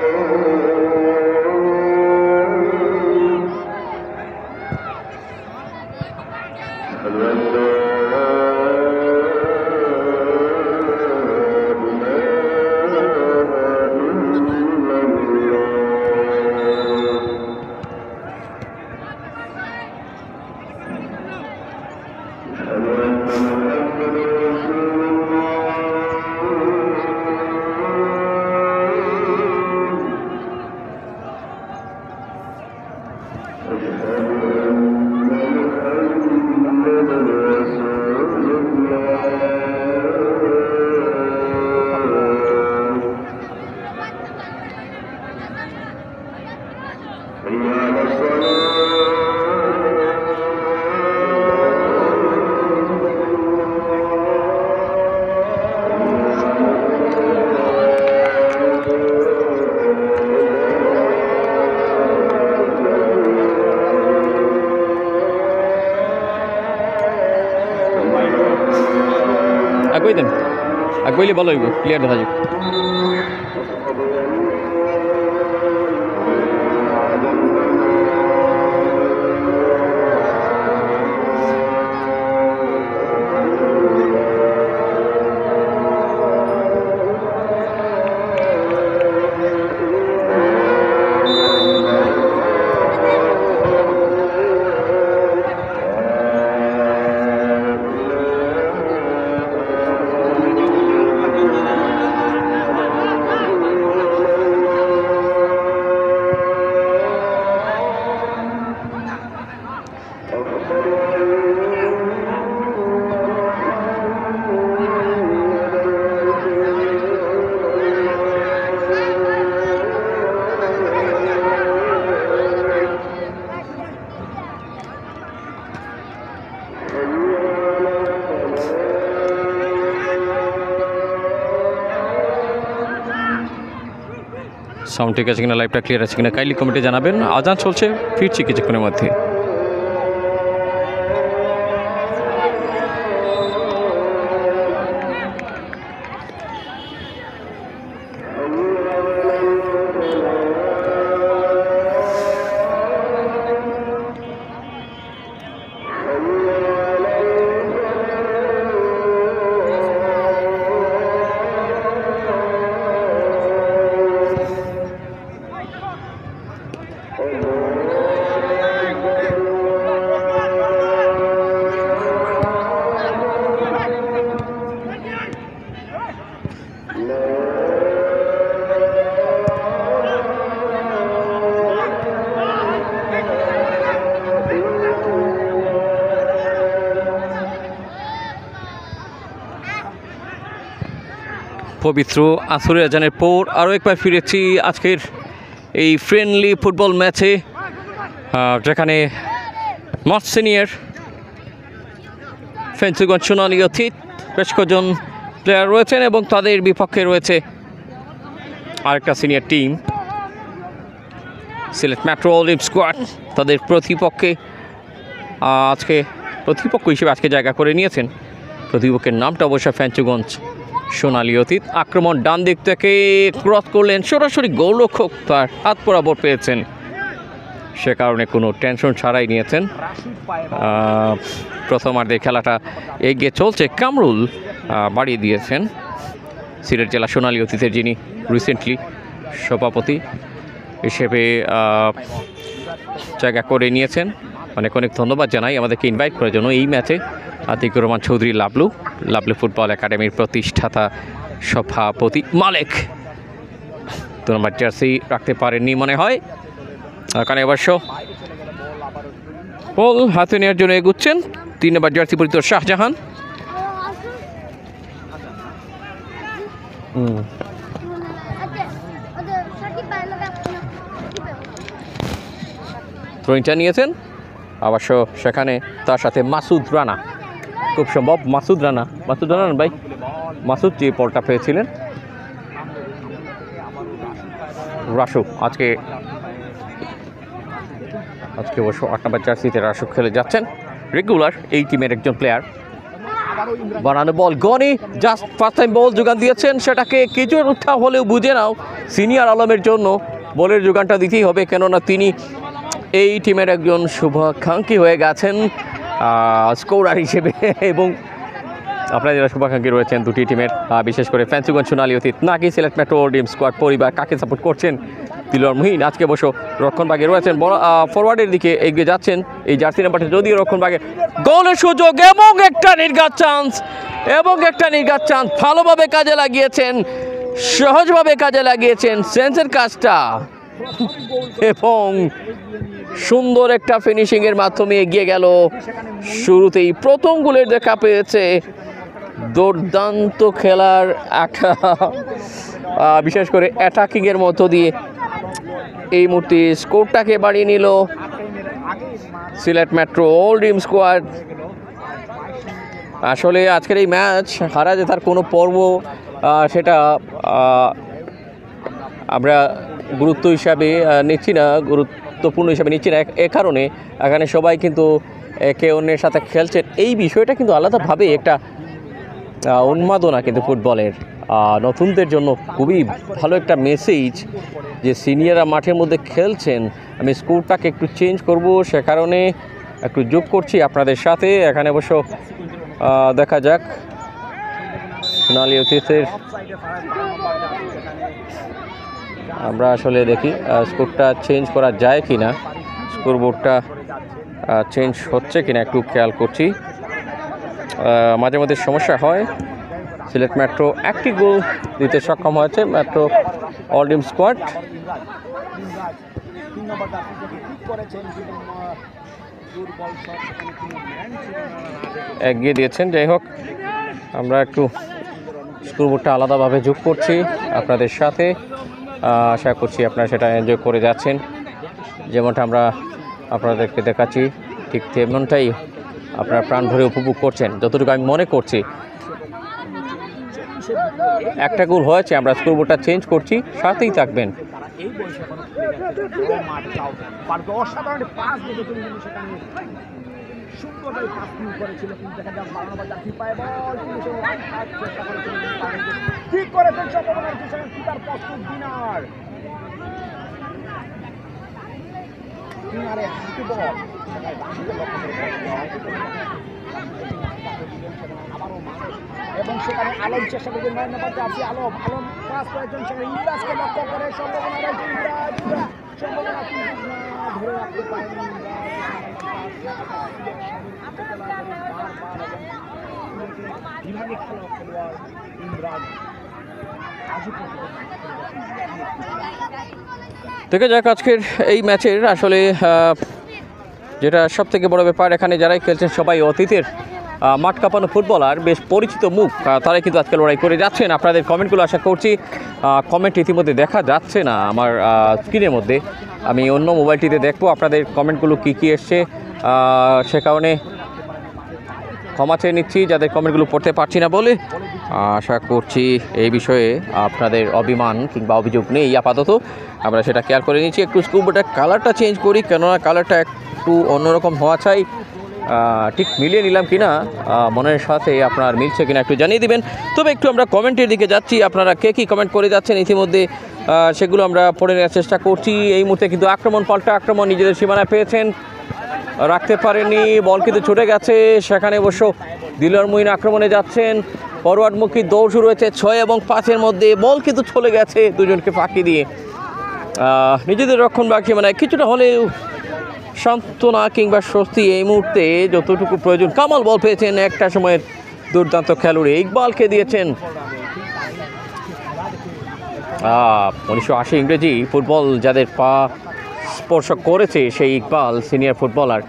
আগুই দেন, আগুইলে ভালো হইব, ক্লিয়ার দেখা যাবে। সাউন্ড ঠিক আছে কিনা, লাইভটা ক্লিয়ার আছে কিনা কাইন্ডলি কমেন্টে জানাবেন। আজান চলছে, ফিরছি কিছুক্ষণের মধ্যে। পবিত্র আসরের আজানের পর আরও একবার ফিরেছি আজকের এই ফ্রেন্ডলি ফুটবল ম্যাচে, যেখানে নর্থ সিনিয়র ফেঞ্চুগঞ্জ সোনালী অতীত বেশ কজন প্লেয়ার রয়েছেন এবং তাদের বিপক্ষে রয়েছে আরেকটা সিনিয়র টিম সিলেট মেট্রো অলিম্প স্কোয়াড। তাদের প্রতিপক্ষ হিসেবে আজকে জায়গা করে নিয়েছেন। প্রতিপক্ষের নামটা অবশ্য ফেঞ্চুগঞ্জ সোনালী অতীত। আক্রমণ ডান দিক থেকে ক্রস করলেন, সরাসরি গোলরক্ষক তার হাত বরাবর পেয়েছেন, সে কারণে কোনো টেনশন ছাড়াই নিয়েছেন। প্রথমার্ধে খেলাটা এগিয়ে চলছে, কামরুল বাড়িয়ে দিয়েছেন সিলেট জেলা সোনালী অতীতের, যিনি রিসেন্টলি সভাপতি হিসেবে জায়গা করে নিয়েছেন। অনেক অনেক ধন্যবাদ জানাই আমাদেরকে ইনভাইট করার জন্য এই ম্যাচে। আতিকুর রহমান চৌধুরী লাভলু ফুটবল একাডেমির প্রতিষ্ঠাতা সভাপতি মালেক 2 নম্বর জার্সি রাখতে পারেননি মনে হয়, এখানে অবশ্য বল হাতে নেওয়ার জন্য এগুচ্ছেন 3 নম্বর জার্সি পরিচিত শাহজাহান। থ্রোইংটা নিয়েছেন অবশ্য সেখানে তার সাথে মাসুদ রানা, খুব সম্ভব মাসুদ রানা ভাই মাসুদ যে বলটা পেয়েছিলেন। রাসু আজকে অবশ্য 8 নম্বর জার্সিতে রাসু খেলে যাচ্ছেন, রেগুলার এই টিমের একজন প্লেয়ার। বানানো বল গনি জাস্ট ফার্স্ট টাইম বল যোগান দিয়েছেন, সেটাকে কিছুটা হলেও বুঝে নাও সিনিয়র আলমের জন্য বলের যোগানটা দিতেই হবে, কেননা তিনি এই টিমের একজন শুভাকাঙ্ক্ষী হয়ে গেছেন স্কোরার হিসেবে। এবং আপনারা যারা শুভাকাঙ্ক্ষী রয়েছেন দুটি টিমের, বিশেষ করে ফ্যান্সিগঞ্জ সোনালী অতীত নাকি সিলেট মেট্রো ড্রিম স্কোয়াড পরিবার, কাকে সাপোর্ট করছেন? দিলওয়ার মুহিন আজকে বসে রক্ষণভাগে রয়েছেন, ফরওয়ার্ডের দিকে এগিয়ে যাচ্ছেন এই জার্সি নাম্বারটা, যদিও রক্ষণভাগে গোলের সুযোগ এবং একটা নির্ঘাত চান্স ভালোভাবে কাজে লাগিয়েছেন, সহজভাবে কাজে লাগিয়েছেন সেন্সের কাজটা, এবং সুন্দর একটা ফিনিশিংয়ের মাধ্যমে এগিয়ে গেল। শুরুতেই প্রথম গোলের দেখা পেয়েছে, দুর্দান্ত খেলার একটা বিশেষ করে অ্যাটাকিংয়ের মধ্য দিয়ে এই মুহূর্তে স্কোরটাকে বাড়িয়ে নিল সিলেট মেট্রো ড্রিম স্কোয়াড। আসলে আজকের এই ম্যাচ হারা জেতার কোনো পর্ব সেটা আমরা গুরুত্ব হিসাবে নিচ্ছি না, গুরুত্বপূর্ণ হিসাবে নিচ্ছি না, এ কারণে এখানে সবাই কিন্তু একে অন্যের সাথে খেলছেন, এই বিষয়টা কিন্তু আলাদাভাবে একটা উন্মাদনা কিন্তু ফুটবলের নতুনদের জন্য খুবই ভালো একটা মেসেজ যে সিনিয়ররা মাঠের মধ্যে খেলছেন। আমি স্কোরটাকে একটু চেঞ্জ করব, সে কারণে একটু যোগ করছি আপনাদের সাথে। এখানে অবশ্য দেখা যাক সোনালী অতীতের, আমরা আসলে দেখি স্কোরটা চেঞ্জ করা যায় কি না, স্কোরবোর্ডটা চেঞ্জ হচ্ছে কিনা একটু খেয়াল করছি। মাঝে মধ্যে সমস্যা হয়। সিলেট মেট্রো একটি গোল দিতে সক্ষম হয়েছে, মেট্রো অল ড্রিম স্কোয়াড এগিয়ে দিয়েছেন। যাই হোক, আমরা একটু স্কোরবোর্ডটা আলাদাভাবে যোগ করছি আপনাদের সাথে, আশা করছি আপনারা সেটা এনজয় করে যাচ্ছেন, যেমনটা আমরা আপনাদেরকে দেখাচ্ছি ঠিক তেমনটাই আপনারা প্রাণ ভরে উপভোগ করছেন, যতটুকু আমি মনে করছি। একটা গোল হয়েছে, আমরা স্কোরবোর্ডটা চেঞ্জ করছি, সাথেই থাকবেন। এবং সেখানে আলম চেষ্টা করবে 9 নম্বর জার্সি আলম পাস করেছেন, সেখানে ইমরাজকে লক্ষ্য করে সম্ভাবনা রয়েছে, সম্ভাবনা কিন্তু ধরে রাখতে পারেন বিভাগে খেলা খেলোয়াড় ইমরাজ। দেখে যাক আজকের এই ম্যাচের আসলে যেটা সব থেকে বড় ব্যাপার, এখানে যারাই খেলছেন সবাই অতীতের মাঠ কাঁপানো ফুটবলার, বেশ পরিচিত মুখ, তারাই কিন্তু আজকে লড়াই করে যাচ্ছেন। আপনাদের কমেন্টগুলো আশা করছি, কমেন্ট ইতিমধ্যে দেখা যাচ্ছে না আমার স্ক্রিনের মধ্যে, আমি অন্য মোবাইলটিতে দেখবো আপনাদের কমেন্টগুলো কী এসছে, সে কারণে ক্ষমা চেয়ে নিচ্ছি যাদের কমেন্টগুলো পড়তে পারছি না বলে। আশা করছি এই বিষয়ে আপনাদের অভিমান কিংবা অভিযোগ নেই আপাতত, আমরা সেটা কেয়ার করে নিচ্ছি। একটু স্কোরবোর্ডের কালারটা চেঞ্জ করি, কেননা কালারটা একটু অন্যরকম হওয়া চাই, ঠিক মিলিয়ে নিলাম কিনা মনের সাথে আপনার মিলছে কিনা একটু জানিয়ে দিবেন। তবে একটু আমরা কমেন্টের দিকে যাচ্ছি, আপনারা কে কী কমেন্ট করে যাচ্ছেন ইতিমধ্যে সেগুলো আমরা পড়ে নেওয়ার চেষ্টা করছি। এই মুহূর্তে কিন্তু পাল্টা আক্রমণ নিজেদের সীমানায় পেয়েছেন, রাখতে পারেননি, বল কিন্তু ছুটে গেছে, সেখানে অবশ্য দিলওয়ার মুহিন আক্রমণে যাচ্ছেন, ফরওয়ার্ডমুখী দৌড় শুরু হয়েছে 6 এবং 5-এর মধ্যে, বল কিন্তু চলে গেছে দুজনকে ফাঁকি দিয়ে। নিজেদের রক্ষণভাগ সীমানায় কিছুটা হলেও সান্ত্বনা কিংবা স্বস্তি এই মুহূর্তে যতটুকু প্রয়োজন। কামাল বল পেয়েছেন, একটা সময়ের দুর্দান্ত খেলোয়াড় ইকবালকে দিয়েছেন। 1980 ইংরেজি ফুটবল যাদের পা স্পর্শ করেছে সেই ইকবাল সিনিয়র ফুটবলার,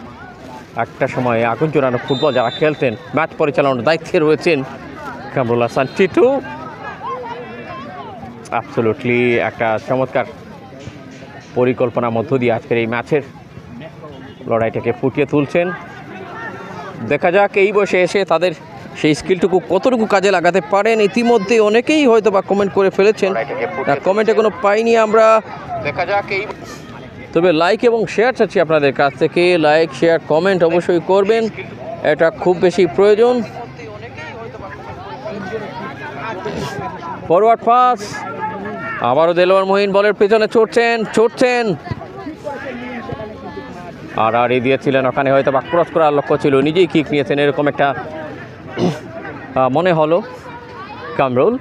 একটা সময় আগুন জোড়ানো ফুটবল যারা খেলতেন, ম্যাচ পরিচালনার দায়িত্বে রয়েছেন কামরুল হাসান টিটু। অ্যাবসলিউটলি একটা চমৎকার পরিকল্পনার মধ্য দিয়ে আজকের এই ম্যাচের লড়াইটাকে ফুটিয়ে তুলছেন। দেখা যাক এই বয়সে এসে তাদের সেই স্কিলটুকু কতটুকু কাজে লাগাতে পারেন। ইতিমধ্যে অনেকেই হয়তো বা কমেন্ট করে ফেলেছেন, কমেন্টে কোনো পাইনি আমরা। দেখা যাক এই, তবে লাইক এবং শেয়ার চাচ্ছি আপনাদের কাছ থেকে। লাইক শেয়ার কমেন্ট অবশ্যই করবেন, এটা খুব বেশি প্রয়োজন। ফরওয়ার্ড পাস, আবারও দেলোয়ার মহিন বলের পেছনে ছুটছেন আর দিয়েছিলেন ওখানে, হয়তো বা ক্রস করার লক্ষ্য ছিল, নিজেই কিক নিয়েছেন এরকম একটা মনে হলো। কামরুল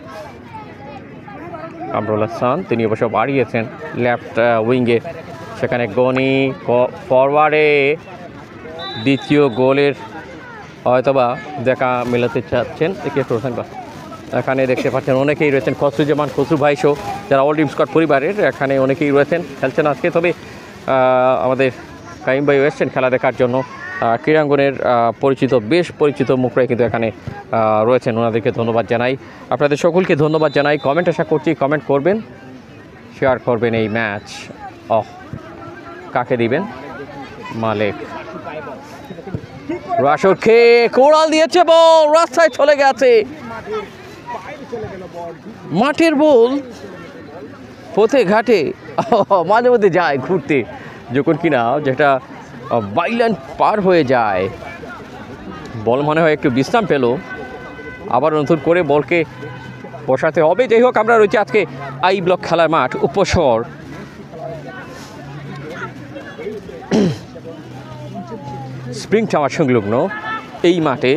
হাসান তিনি অবশ্য বাড়িয়েছেন লেফট উইঙ্গে, সেখানে গনি ফরওয়ার্ডে দ্বিতীয় গোলের হয়তোবা দেখা মেলাতে চাচ্ছেন। এখানে দেখতে পাচ্ছেন অনেকেই রয়েছেন, খসরুজ্জামান খসরু ভাইসো যারা অল টিম স্কোয়াড পরিবারের, এখানে অনেকেই রয়েছেন, খেলছেন আজকে। তবে আমাদের কাইম ভাই এসছেন খেলা দেখার জন্য, ক্রীড়াঙ্গনের বেশ পরিচিত মুখরাই কিন্তু এখানে রয়েছেন, ওনাদেরকে ধন্যবাদ জানাই। আপনাদের সকলকে ধন্যবাদ জানাই। কমেন্ট আশা করছি কমেন্ট করবেন, শেয়ার করবেন এই ম্যাচ। কাকে দিবেন? মালিক রাশর খেয়ে কোড়াল দিয়েছে, বল রাস্তায় চলে গেছে। মাঠের বল পথে ঘাটে মাঝে মধ্যে যায় ঘুরতে, যখন কিনা যেটা বাইলাইন পার হয়ে যায়, বল মনে হয় একটু বিশ্রাম পেল, আবার নতুন করে বলকে বসাতে হবে। যাই হোক, আমরা রয়েছি আজকে আই ব্লক খেলার মাঠ উপশহর। স্প্রিং টাওয়ার সংলগ্ন এই মাঠে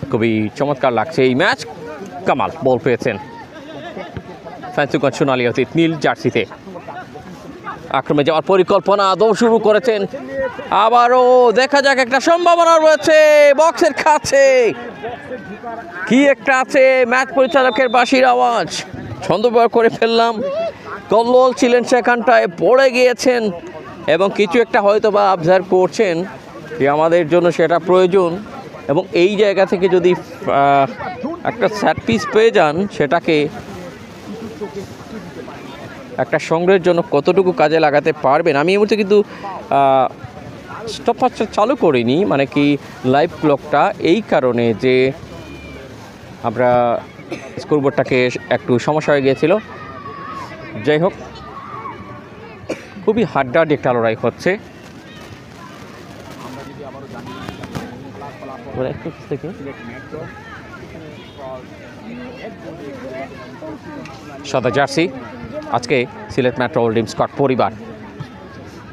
খুবই চমৎকার লাগছে এই ম্যাচ। কামাল বল পেয়েছেন, ফ্যান্সিগঞ্জ সোনালী অতীত নীল জার্সিতে আক্রমণে যাওয়ার পরিকল্পনা দৌড় শুরু করেছেন। আবারও দেখা যাক, একটা সম্ভাবনা রয়েছে বক্সের কাছে, কি একটা আছে। ম্যাচ পরিচালকের বাঁশির আওয়াজ ছন্দবয় করে ফেললাম, কল্লোল ছিলেন সেখানটায়, পড়ে গিয়েছেন এবং কিছু একটা হয়তো বা অবজার্ভ করছেন যে আমাদের জন্য সেটা প্রয়োজন। এবং এই জায়গা থেকে যদি একটা সেট পিস পেয়ে যান, সেটাকে একটা সংগ্রহের জন্য কতটুকু কাজে লাগাতে পারবেন। আমি এই মুহূর্তে কিন্তু স্টপারটা চালু করিনি, মানে কি লাইভ ক্লকটা, এই কারণে যে আমরা স্কোরবোর্ডটাকে একটু সমস্যা হয়ে গিয়েছিল। যাই হোক, খুবই হাড্ডাহাড্ডি একটা লড়াই হচ্ছে। সাদা জার্সি আজকে Sylhet metro all team squad পরিবার।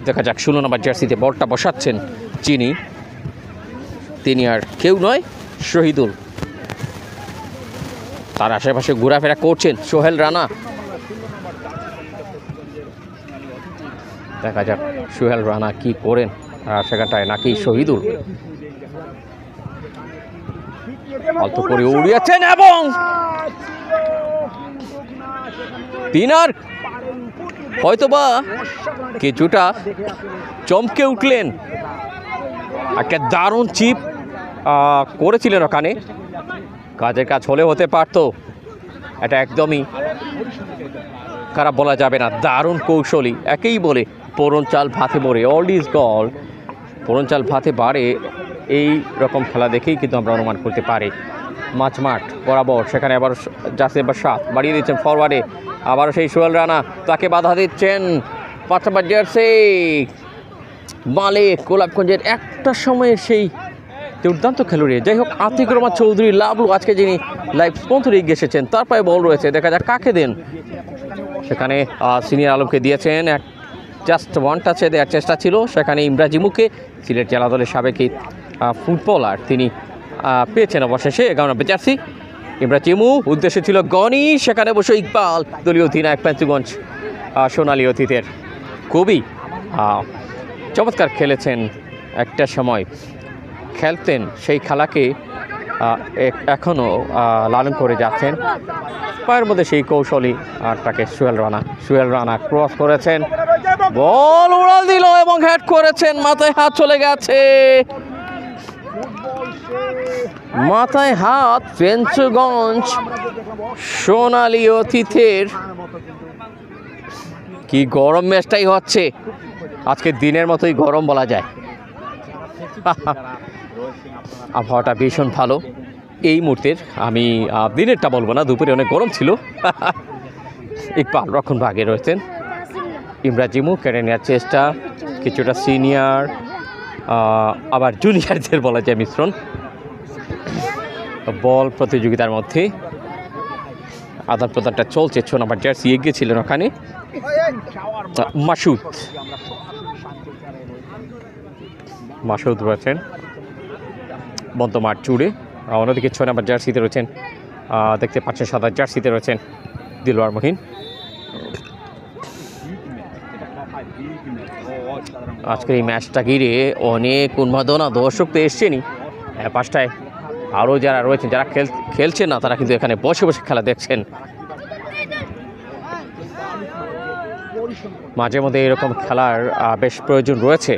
দেখা যাক 16 নম্বর জার্সিতে বলটা বসাচ্ছেন যিনি, তিনি আর কেউ নয় শহীদুল। তার আশেপাশে ঘোরাফেরা করছেন সোহেল রানা। দেখা যাক সোহেল রানা কি করেন আর সেখানটায়, নাকি শহীদুল অল্প করে উড়িয়েছেন এবং তিনার হয়তোবা কিছুটা চমকে উঠলেন। একটা দারুণ চিপ করেছিলেন ওখানে, কাজের কাজ হলে হতে পারতো, এটা একদমই খারাপ বলা যাবে না। দারুণ কৌশলী, একেই বলে পোড়ন চাল ভাতে মরে, অল ইজ গল্ড। পোড়ন চাল ভাতে বাড়ে, এই রকম খেলা দেখেই কিন্তু আমরা অনুমান করতে পারি। মাঠ বরাবর, সেখানে আবার জাসির বাদশাহ বাড়িয়ে দিচ্ছেন ফরওয়ার্ডে, আবারও সেই সোহেল রানা, তাকে বাধা দিচ্ছেন 5 নম্বর জার্সি মালিক গোলাপগঞ্জের একটা সময়ের সেই দুর্দান্ত খেলুড়ে। যাই হোক, আতিক রহমান চৌধুরী লাভলু আজকে যিনি লাইভ স্পন্সর এগিয়েছেন, তার পায়ে বল রয়েছে, দেখা যাক কাকে দেন। সেখানে সিনিয়র আলমকে দিয়েছেন, জাস্ট ওয়ান টাচে দেওয়ার চেষ্টা ছিল, সেখানে ইমরাজিমুকে সিলেট জেলা দলের সাবেক ফুটবলার তিনি পেয়েছেন অবশেষে 11 নম্বর জার্সি। ইমরাজিমু উদ্দেশ্য ছিল গনি, সেখানে বসে ইকবাল দলীয় অধিনায়ক ফ্যান্সিগঞ্জ সোনালী অতীতের, খুবই চমৎকার খেলেছেন, একটা সময় খেলতেন, সেই খেলাকে এখনও লালন করে যাচ্ছেন। পায়ের মধ্যে সেই কৌশলী আর তাকে সোহেল রানা ক্রস করেছেন, বল উড়াল দিল এবং হেড করেছেন, মাথায় হাত চলে গেছে, মাথায় হাত ফ্যান্সিগঞ্জ সোনালী অতীতের। কি গরম ম্যাচটাই হচ্ছে, আজকে দিনের মতোই গরম বলা যায়। আবহাওয়াটা ভীষণ ভালো এই মুহূর্তের। আমি দিনেরটা বলবো না, দুপুরে অনেক গরম ছিল। ইকবাল রক্ষণ ভাগে রয়েছেন, ইমরাজিমু কেড়ে নেওয়ার চেষ্টা, কিছুটা সিনিয়র আবার জুনিয়রদের বলা যায় মিশ্রণ। বল প্রতিযোগিতার মধ্যে আদান প্রদানটা চলছে। 6 নম্বর জার্সি এগিয়ে ছিলেন ওখানে মাসুদ রয়েছেন বন্তমার জুড়ে। অন্যদিকে 6 নম্বর জার্সিতে রয়েছেন, দেখতে পাচ্ছেন সাদা জার্সিতে রয়েছেন দিলওয়ার মহিন। আজকের এই ম্যাচটা ঘিরে অনেক উন্মাদনা, দর্শক তো এসছেনই 5টায়। আরও যারা রয়েছেন, যারা খেলছেন না, তারা কিন্তু এখানে বসে বসে খেলা দেখছেন। মাঝে মধ্যে এরকম খেলার বেশ প্রয়োজন রয়েছে।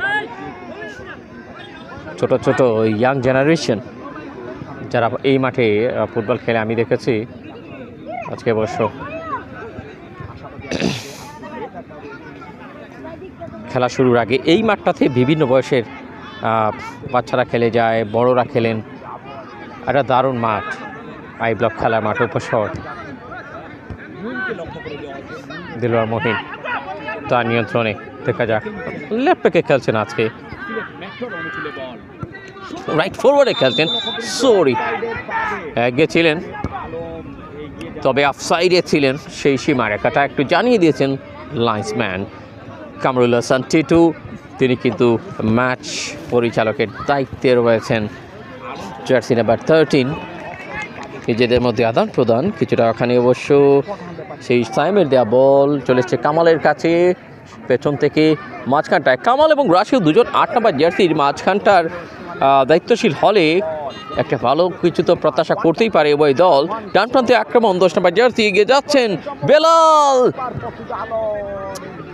ছোট ছোট ইয়াং জেনারেশন যারা এই মাঠে ফুটবল খেলে আমি দেখেছি। আজকে অবশ্য খেলা শুরুর আগে এই মাঠটাতে বিভিন্ন বয়সের বাচ্চারা খেলে যায়, বড়রা খেলেন। একটা দারুণ মাঠ, আই ব্লক খেলার মাঠ, উপশহর। দিলওয়ার মহিন তার নিয়ন্ত্রণে, দেখা যাক। লেফট ব্যাকে খেলছেন আজকে, রাইট ফরওয়ার্ডে খেলছেন, সরি এগিয়ে ছিলেন, তবে অফসাইডে ছিলেন। সেই সীমারেখাটা একটু জানিয়ে দিয়েছেন লাইন্সম্যান কামরুল হাসান টিটু। তিনি কিন্তু ম্যাচ পরিচালকের দায়িত্বে রয়েছেন। জার্সি নাম্বার 13, নিজেদের মধ্যে আদান প্রদান কিছুটা। ওখানে অবশ্য সেই সাইমের দেওয়া বল চলে এসছে কামালের কাছে, পেছন থেকে মাঝখানটায় কামাল এবং রাশিদ দুজন 8 নম্বর জার্সির মাঝখানটার দায়িত্বশীল হলে একটা ভালো কিছু তো প্রত্যাশা করতেই পারে উভয় দল। ডান প্রান্তে আক্রমণ 10 নম্বর জার্সি এগিয়ে যাচ্ছেন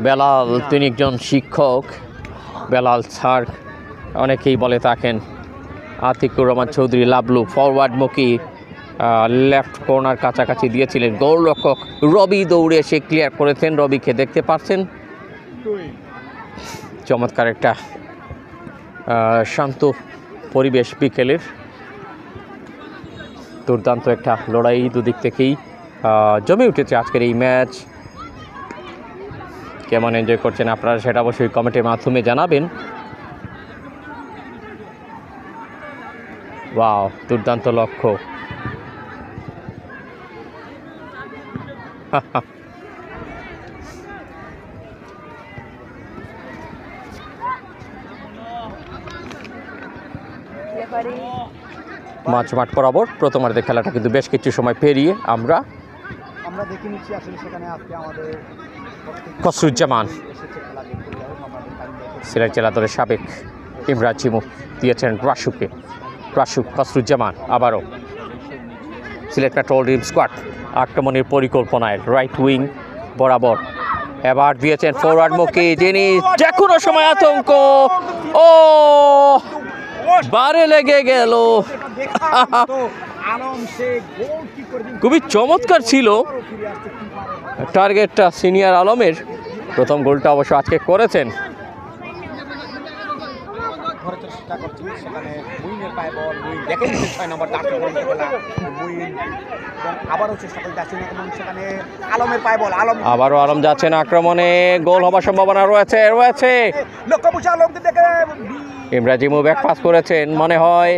বেলাল। তিনি একজন শিক্ষক, বেলাল স্যার অনেকেই বলে থাকেন। আতিকুর রহমান চৌধুরী লাবলু ফরওয়ার্ডমুখী, লেফট কর্নার কাছাকাছি দিয়েছিলেন। গোলরক্ষক রবি দৌড়ে এসে ক্লিয়ার করেছেন। রবিকে দেখতে পাচ্ছেন, চমৎকার একটা শান্ত পরিবেশ বিকেলের। দুর্দান্ত একটা লড়াই, দুদিক থেকেই জমে উঠেছে আজকের এই ম্যাচ। কেমন এনজয় করছেন আপনারা সেটা অবশ্যই কমেন্টের মাধ্যমে জানাবেন। ওয়াও, দুর্দান্ত লক্ষ্য। মাঠ বরাবর প্রথমার্ধে খেলাটা কিন্তু বেশ কিছু সময় পেরিয়ে আমরা দেখে নিচ্ছি আসলে সেখানে আজকে আমাদের খসরুজ্জামান, সিলেট জেলা দলের সাবেক ইমরাজিমু দিয়েছেন রাসু খসরুজ্জামান। আবারও সিলেট মেট্রো ড্রিম স্কোয়াড আক্রমণের পরিকল্পনায় রাইট উইং বরাবর এবার দিয়েছেন ফরওয়ার্ডমুখী, যিনি যে কোনো সময় আতঙ্ক। ও বারে লেগে গেল। খুবই চমৎকার ছিল টার্গেটটা সিনিয়র আলমের। প্রথম গোলটা অবশ্য আজকে করেছেন। আবারও আলম যাচ্ছেন আক্রমণে, গোল হবার সম্ভাবনা রয়েছে। ইমরাজিমু ব্যাক পাস করেছেন, মনে হয়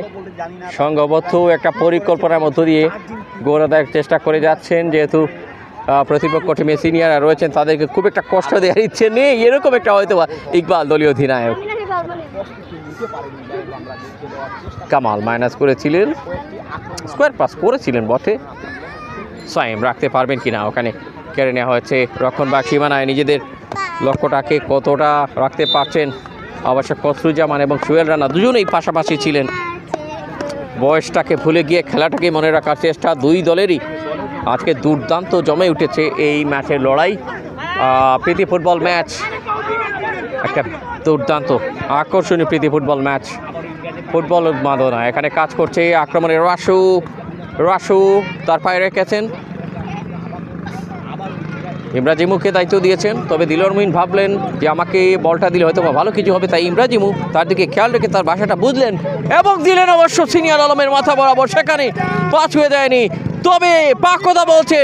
সংঘবদ্ধ একটা পরিকল্পনার মধ্য দিয়ে গোল আদায়ের চেষ্টা করে যাচ্ছেন। যেহেতু প্রতিপক্ষ টিমে সিনিয়ররা রয়েছেন, তাদেরকে খুব একটা কষ্ট দেওয়ার ইচ্ছে নেই, এরকম একটা হয়তো ইকবাল দলীয় অধিনায়ক। কামাল মাইনাস করেছিলেন, স্কোয়ার পাস করেছিলেন বটে। সাইম রাখতে পারবেন কিনা, ওখানে কেড়ে নেওয়া হয়েছে। রক্ষণভাগ সীমানায় নিজেদের লক্ষ্যটাকে কতটা রাখতে পারছেন। অবশ্য খসরুজ্জামান এবং সোহেল রানা দুজনেই পাশাপাশি ছিলেন। বয়সটাকে ভুলে গিয়ে খেলাটাকে মনে রাখার চেষ্টা দুই দলেরই। আজকে দুর্দান্ত জমে উঠেছে এই ম্যাচের লড়াই। প্রীতি ফুটবল ম্যাচ, একটা দুর্দান্ত আকর্ষণীয় প্রীতি ফুটবল ম্যাচ। ফুটবল উন্মাদনা এখানে কাজ করছে। আক্রমণে রাসু তার পায়ে রেখেছেন। ইমরাজিমুকে দায়িত্ব দিয়েছেন, তবে দিলর মুহিন ভাবলেন যে আমাকে বলটা দিলে হয়তো বা ভালো কিছু হবে, তাই ইমরাজিমু তার দিকে খেয়াল রেখে তার ভাষাটা বুঝলেন এবং দিলেন অবশ্য সিনিয়র আলমের মাথা বরাবর, সেখানে পাস হয়ে যায়নি। তবে পাক কথা বলছে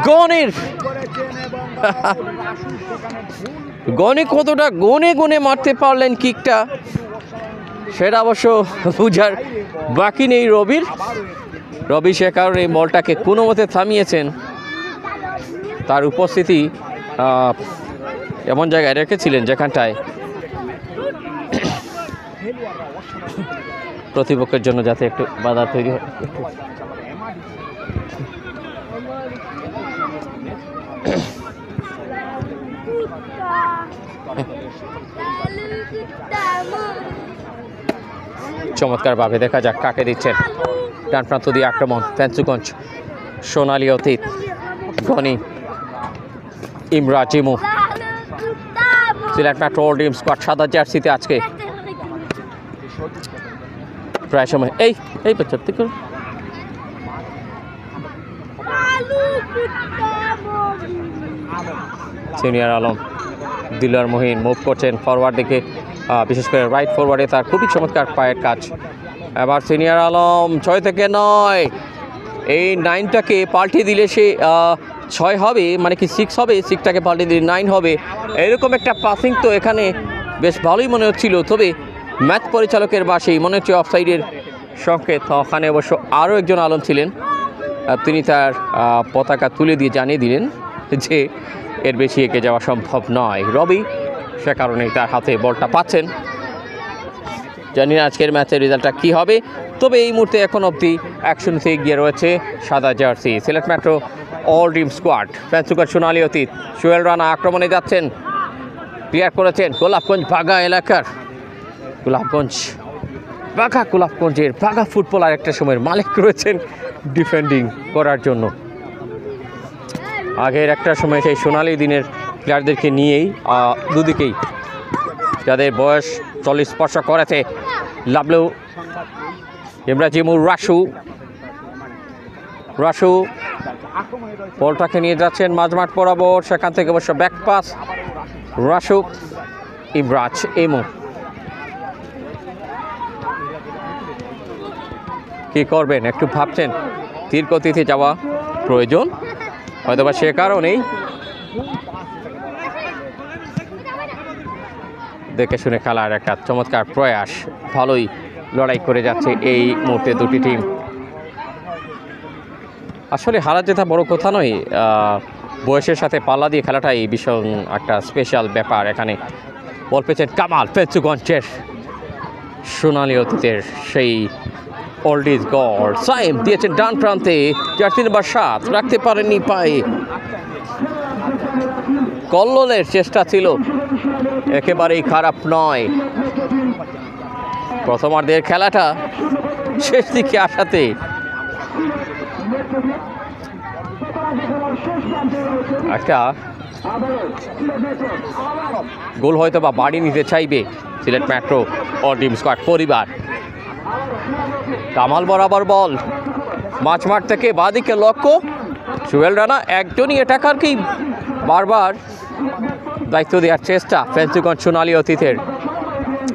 গণের গণে কতটা গনে গনে মারতে পারলেন কিকটা, সেটা অবশ্য বুঝার বাকি নেই রবির। রবি সে কারণে এই বলটাকে কোনো মতে থামিয়েছেন, তার উপস্থিতি এমন জায়গায় রেখেছিলেন যেখানটায় প্রতিপক্ষের জন্য যাতে একটু বাধা তৈরি হয়। চমৎকারভাবে দেখা যাক কাকে দিচ্ছেন। ডান প্রান্ত দিয়ে আক্রমণ, ফেঞ্চুগঞ্জ সোনালী অতীত, গনি, ইমরাজিমু। Sylhet metro old dreams squad সাদা জার্সিতে আজকে প্রায় সময় এই বাচ্চা থেকে সিনিয়র আলম, দিলর মুহিন মুভ করছেন ফরওয়ার্ড দিকে, বিশেষ করে রাইট ফরওয়ার্ডে তার খুবই চমৎকার পায়ের কাজ। এবার সিনিয়র আলম 6 থেকে 9, এই 9টাকে পাল্টে দিলে সে 6 হবে, মানে কি 6 হবে, 6টাকে পাল্টে দিলে 9 হবে, এরকম একটা পাসিং তো এখানে বেশ ভালোই মনে হচ্ছিল। তবে ম্যাচ পরিচালকের বাসেই মনে হচ্ছে অফসাইডের সংকেত। ওখানে অবশ্য আরও একজন আলম ছিলেন, তিনি তার পতাকা তুলে দিয়ে জানিয়ে দিলেন যে এর বেশি এগিয়ে যাওয়া সম্ভব নয়। রবি সে কারণেই তার হাতে বলটা পাচ্ছেন। জানি না আজকের ম্যাচের রেজাল্টটা কী হবে, তবে এই মুহূর্তে এখন অবধি 1-0 এগিয়ে রয়েছে সাদা jersey Sylhet metro all dream squad. Fenchuganj সোনালী অতীত, সোহেল রানা আক্রমণে যাচ্ছেন, ক্লিয়ার করেছেন গোলাপগঞ্জ বাঘা এলাকার গোলাপগঞ্জের বাঘা ফুটবলার একটা সময়ের মালিক রয়েছেন ডিফেন্ডিং করার জন্য। আগের একটা সময় সেই সোনালী দিনের প্লেয়ারদেরকে নিয়েই দুদিকেই যাদের বয়স 40 স্পর্শ করেছে, লাবলু, ইমরাজিমুর, রাসু বলটাকে নিয়ে যাচ্ছেন মাঝমাঠ বরাবর, সেখান থেকে অবশ্য back pass, Rasu, Imraj emu কি করবেন একটু ভাবছেন, তীর গতিতে যাওয়া প্রয়োজন হয়তোবা, সে কারণেই দেখে শুনে খেলার একটা চমৎকার প্রয়াস। ভালোই লড়াই করে যাচ্ছে এই মুহূর্তে দুটি টিম। আসলে হারা জেতা বড় কথা নয়, বয়সের সাথে পাল্লা দিয়ে খেলাটাই ভীষণ একটা স্পেশাল ব্যাপার। এখানে বল পেয়েছেন কামাল, ফেঞ্চুগঞ্জের সোনালী অতীতের সেই ওল্ড ইজ গড। সাইম দিয়েছেন ডান প্রান্তে, জার্সি নাম্বার 7 রাখতে পারেননি পায়ে। কল্লোলের চেষ্টা ছিল, একেবারেই খারাপ নয়। প্রথমার্ধের খেলাটা শেষ দিকে আসাতে একটা গোল হয়তো বা বাড়ি নিতে চাইবে Sylhet metro all dream squad পরিবার। কামাল বরাবর বল, মাঝমাঠ থেকে বাঁদিকে লক্ষ্য, সোহেল রানা একজনই অ্যাটাকারকেই বারবার দায়িত্ব দেওয়ার চেষ্টা ফেঞ্চুগঞ্জ সোনালী অতীতের।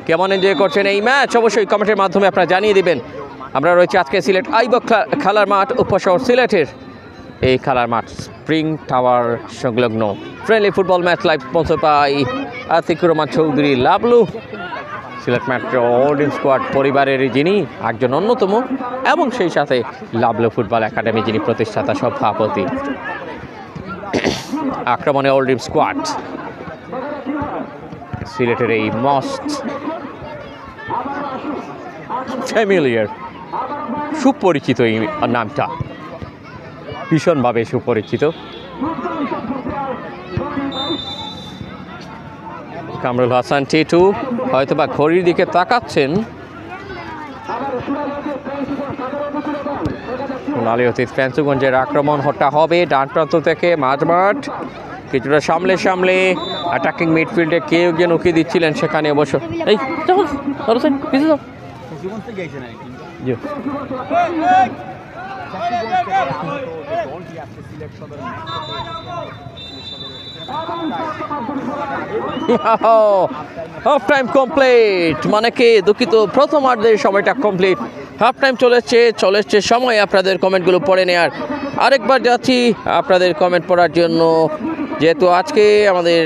কেমন এনজয় করছেন এই ম্যাচ অবশ্যই কমেন্টের মাধ্যমে আপনারা জানিয়ে দেবেন। আমরা রয়েছে আজকে সিলেট আইবক খেলার মাঠ, উপশহর সিলেটের এই খেলার মাঠ স্প্রিং টাওয়ার সংলগ্ন। Friendly football match live sponsor পাই Atikur Rahman Chowdhury Lablu, Sylhet metro all dream squad পরিবারের যিনি একজন অন্যতম, এবং সেই সাথে লাবলু ফুটবল একাডেমি যিনি প্রতিষ্ঠাতা সভাপতি। আক্রমণে অল ড্রিম স্কোয়াড, সিলেটের এই মোস্ট ফ্যামিলিয়ার, সুপরিচিত এই নামটা, ভীষণভাবে সুপরিচিত। কামরুল হাসান টিটু হয়তোবা ঘড়ির দিকে তাকাচ্ছেন। সোনালী অতীত ফেঞ্চুগঞ্জের আক্রমণ হটা হবে ডান প্রান্ত থেকে মাঝমাঠ, কিছুটা সামলে সামলে অ্যাটাকিং মিডফিল্ডে কেউ গিয়ে নুকিয়ে দিচ্ছিলেন, সেখানে অবশ্য এই হাফ টাইম কমপ্লিট, মানে কি দুঃখিত, প্রথমার্ধের সময়টা কমপ্লিট, হাফ টাইম চলেছে সময় আপনাদের কমেন্টগুলো পড়ে নেওয়ার। আরেকবার যাচ্ছি আপনাদের কমেন্ট পড়ার জন্য, যেহেতু আজকে আমাদের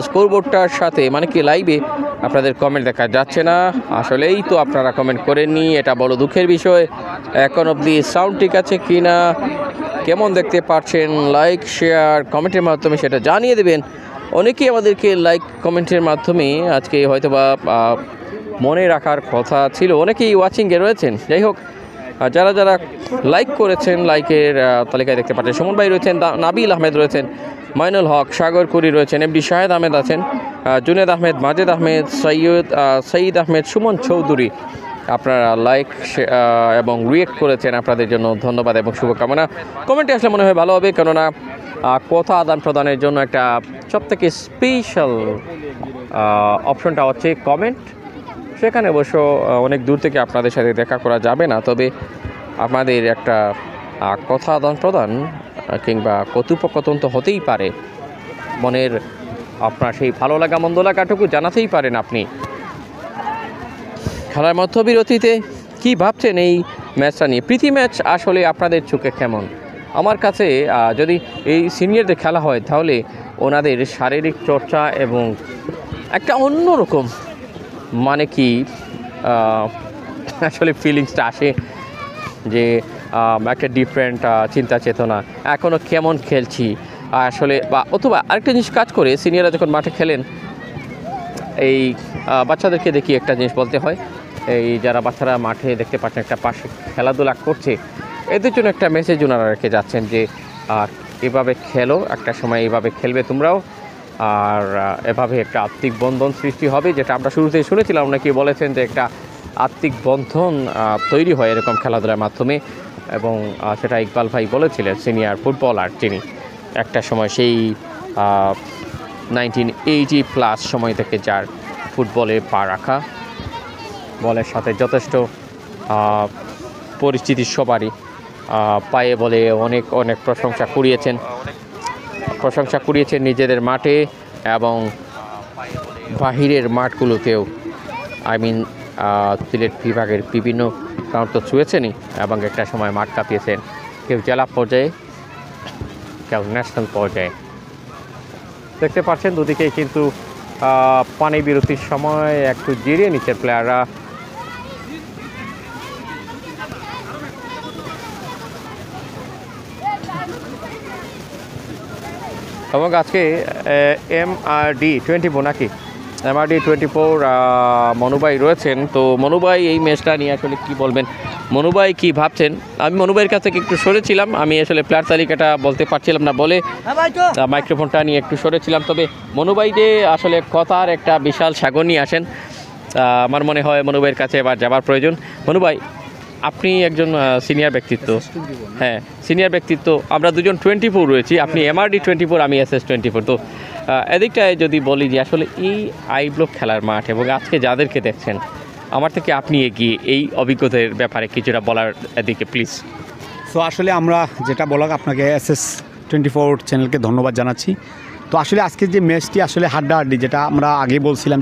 স্কোরবোর্ডটার সাথে মানে কি লাইভে আপনাদের কমেন্ট দেখা যাচ্ছে না। আসলেই তো আপনারা কমেন্ট করেননি, এটা বড় দুঃখের বিষয়। এখন অবধি সাউন্ড ঠিক আছে কি না, কেমন দেখতে পাচ্ছেন, লাইক শেয়ার কমেন্টের মাধ্যমে সেটা জানিয়ে দেবেন। অনেকেই আমাদেরকে লাইক কমেন্টের মাধ্যমে আজকে হয়তোবা মনে রাখার কথা ছিল, অনেকেই ওয়াচিংয়ে রয়েছেন। যাই হোক, যারা যারা লাইক করেছেন লাইকের তালিকায় দেখতে পাচ্ছেন সুমন ভাই রয়েছেন, নাবিল আহমেদ রয়েছেন, মাইনুল হক, সাগর কুরি রয়েছেন, এমডি শাহেদ আহমেদ আছেন, জুনেদ আহমেদ, মাজেদ আহমেদ, সঈদ আহমেদ, সুমন চৌধুরী। আপনারা লাইক এবং রিয়েক্ট করেছেন, আপনাদের জন্য ধন্যবাদ এবং শুভকামনা। কমেন্টে আসলে মনে হয় ভালো হবে, কেননা কথা আদান প্রদানের জন্য একটা সবথেকে স্পেশাল অপশনটা হচ্ছে কমেন্ট। সেখানে অবশ্য অনেক দূর থেকে আপনাদের সাথে দেখা করা যাবে না, তবে আমাদের একটা কথা আদান প্রদান কিংবা কথোপকথন তো হতেই পারে। মনের আপনার সেই ভালো লাগা মন্দ লাগাটুকু জানাতেই পারেন আপনি। খেলার মধ্যবিরতিতে কী ভাবছেন এই ম্যাচটা নিয়ে? প্রীতি ম্যাচ আসলে আপনাদের চোখে কেমন? আমার কাছে যদি এই সিনিয়রদের খেলা হয় তাহলে ওনাদের শারীরিক চর্চা এবং একটা অন্যরকম মানে কি আসলে ফিলিংসটা আসে, যে একটা ডিফারেন্ট চিন্তা চেতনা, এখনও কেমন খেলছি আসলে। বা অথবা আরেকটা জিনিস কাজ করে, সিনিয়ররা যখন মাঠে খেলেন, এই বাচ্চাদেরকে দেখি একটা জিনিস বলতে হয়, এই যারা বাচ্চারা মাঠে দেখতে পাচ্ছেন একটা পাশে খেলাধুলা করছে, এদের জন্য একটা মেসেজ ওনারা রেখে যাচ্ছেন যে এভাবে খেলো, একটা সময় এভাবে খেলবে তোমরাও, আর এভাবে একটা আত্মিক বন্ধন সৃষ্টি হবে, যেটা আমরা শুরুতেই শুনেছিলাম। অনেকে বলেছেন যে একটা আত্মিক বন্ধন তৈরি হয় এরকম খেলাধুলার মাধ্যমে, এবং সেটা ইকবাল ভাই বলেছিলেন, সিনিয়র ফুটবলার, যিনি একটা সময় সেই 1980+ সময় থেকে যার ফুটবলে পা রাখা, বলের সাথে যথেষ্ট পরিস্থিতি সবারই পায়ে বলে অনেক অনেক প্রশংসা কুড়িয়েছেন নিজেদের মাঠে এবং বাহিরের মাঠগুলোতেও। সিলেট বিভাগের বিভিন্ন কারণ তো ছুঁয়েছেনই, এবং একটা সময় মাঠ কাঁপিয়েছেন, কেউ জেলা পর্যায়ে, কেউ ন্যাশনাল পর্যায়ে। দেখতে পাচ্ছেন দুদিকেই কিন্তু পানি বিরতির সময় একটু জিরিয়ে নিচ্ছে প্লেয়াররা। এবং আজকে MRD24 নাকি MRD24 মনুভাই রয়েছেন। তো মনুভাই এই ম্যাচটা নিয়ে আসলে কী বলবেন, মনুভাই কী ভাবছেন? আমি মনুভাইয়ের কাছ থেকে একটু সরেছিলাম, আমি আসলে প্লেয়ার তালিকাটা বলতে পারছিলাম না বলে মাইক্রোফোনটা নিয়ে একটু সরেছিলাম। তবে মনুভাই যে আসলে কথার একটা বিশাল সাগর নিয়ে আসেন, আমার মনে হয় মনুভাইয়ের কাছে এবার যাবার প্রয়োজন। মনুভাই, আপনি একজন সিনিয়র ব্যক্তিত্ব, হ্যাঁ সিনিয়র ব্যক্তিত্ব, আমরা দুজন 24 রয়েছি, আপনি MRD24, আমি SS24। তো এদিকটায় যদি বলি যে আসলে এই আই ব্লক খেলার মাঠ এবং আজকে যাদেরকে দেখছেন, আমার থেকে আপনি এগিয়ে এই অভিজ্ঞতার ব্যাপারে কিছুটা বলার এদিকে প্লিজ। তো আসলে আমরা যেটা বলার, আপনাকে SS24 চ্যানেলকে ধন্যবাদ জানাচ্ছি। তো আসলে আজকে যে ম্যাচটি আসলে হাড্ডাহাড্ডি, যেটা আমরা আগে বলছিলাম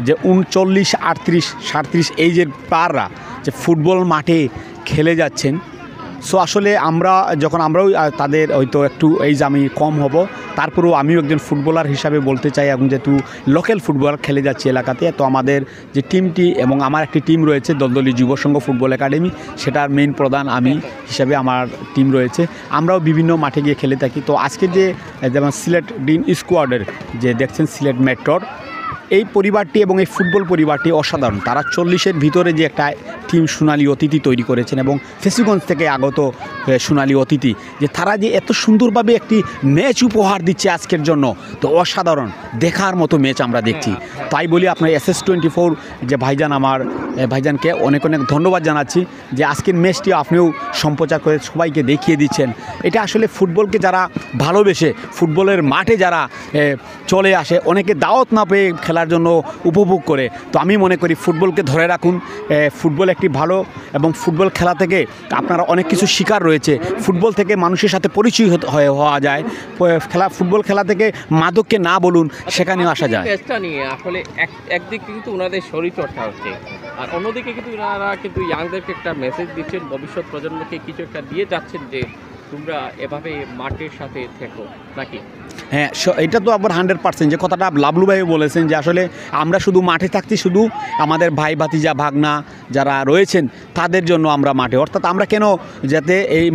যে 39, 38, 37 এই যে প্লেয়াররা যে ফুটবল মাঠে খেলে যাচ্ছেন। সো আসলে আমরাও তাদের হয়তো একটু এইজ আমি কম হব, তারপরেও আমিও একজন ফুটবলার হিসাবে বলতে চাই, এবং যেহেতু লোকাল ফুটবল খেলে যাচ্ছি এলাকাতে, তো আমাদের যে টিমটি এবং আমার একটি টিম রয়েছে দলদলি যুব সংঘ ফুটবল একাডেমি, সেটার মেইন প্রধান আমি হিসাবে আমার টিম রয়েছে। আমরাও বিভিন্ন মাঠে গিয়ে খেলে থাকি। তো আজকে যে যেমন সিলেট ডিম স্কোয়াডের যে দেখছেন সিলেট মেট্রোর এই পরিবারটি এবং এই ফুটবল পরিবারটি অসাধারণ। তারা 40-এর ভিতরে যে একটা টিম সোনালী অতিথি তৈরি করেছেন, এবং ফেসিগঞ্জ থেকে আগত সোনালী অতিথি, যে তারা যে এত সুন্দরভাবে একটি ম্যাচ উপহার দিচ্ছে আজকের জন্য, তো অসাধারণ দেখার মতো ম্যাচ আমরা দেখছি। তাই বলি আপনার SS24 যে ভাইজান, আমার ভাইজানকে অনেক অনেক ধন্যবাদ জানাচ্ছি, যে আজকের ম্যাচটি আপনিও সম্প্রচার করে সবাইকে দেখিয়ে দিচ্ছেন। এটা আসলে ফুটবলকে যারা ভালোবেসে ফুটবলের মাঠে যারা চলে আসে, অনেকে দাওয়াত না পেয়ে খেলার খেলার জন্য উপভোগ করে। তো আমি মনে করি ফুটবলকে ধরে রাখুন। ফুটবল একটি ভালো, এবং ফুটবল খেলা থেকে আপনারা অনেক কিছু শিকার রয়েছে। ফুটবল থেকে মানুষের সাথে পরিচয় হওয়া যায়। ফুটবল খেলা থেকে মাদককে না বলুন, সেখানেও আসা যায়। ম্যাচটা নিয়ে আসলে একদিকে কিন্তু ওনাদের শরীরচর্চা হচ্ছে, আর অন্যদিকে কিন্তু ওনারা কিন্তু ইয়াংদেরকে একটা মেসেজ দিচ্ছেন, ভবিষ্যৎ প্রজন্মকে কিছু একটা দিয়ে যাচ্ছেন যে তোমরা এভাবে মাঠের সাথে থেকো নাকি? হ্যাঁ, এটা তো আবার 100% যে কথাটা লাবলু ভাই বলেছেন যে আসলে আমরা শুধু মাঠে থাকছি, শুধু আমাদের ভাই ভাতিজা ভাগনা যারা রয়েছেন তাদের জন্য আমরা মাঠে, অর্থাৎ আমরা কেন যাতে এই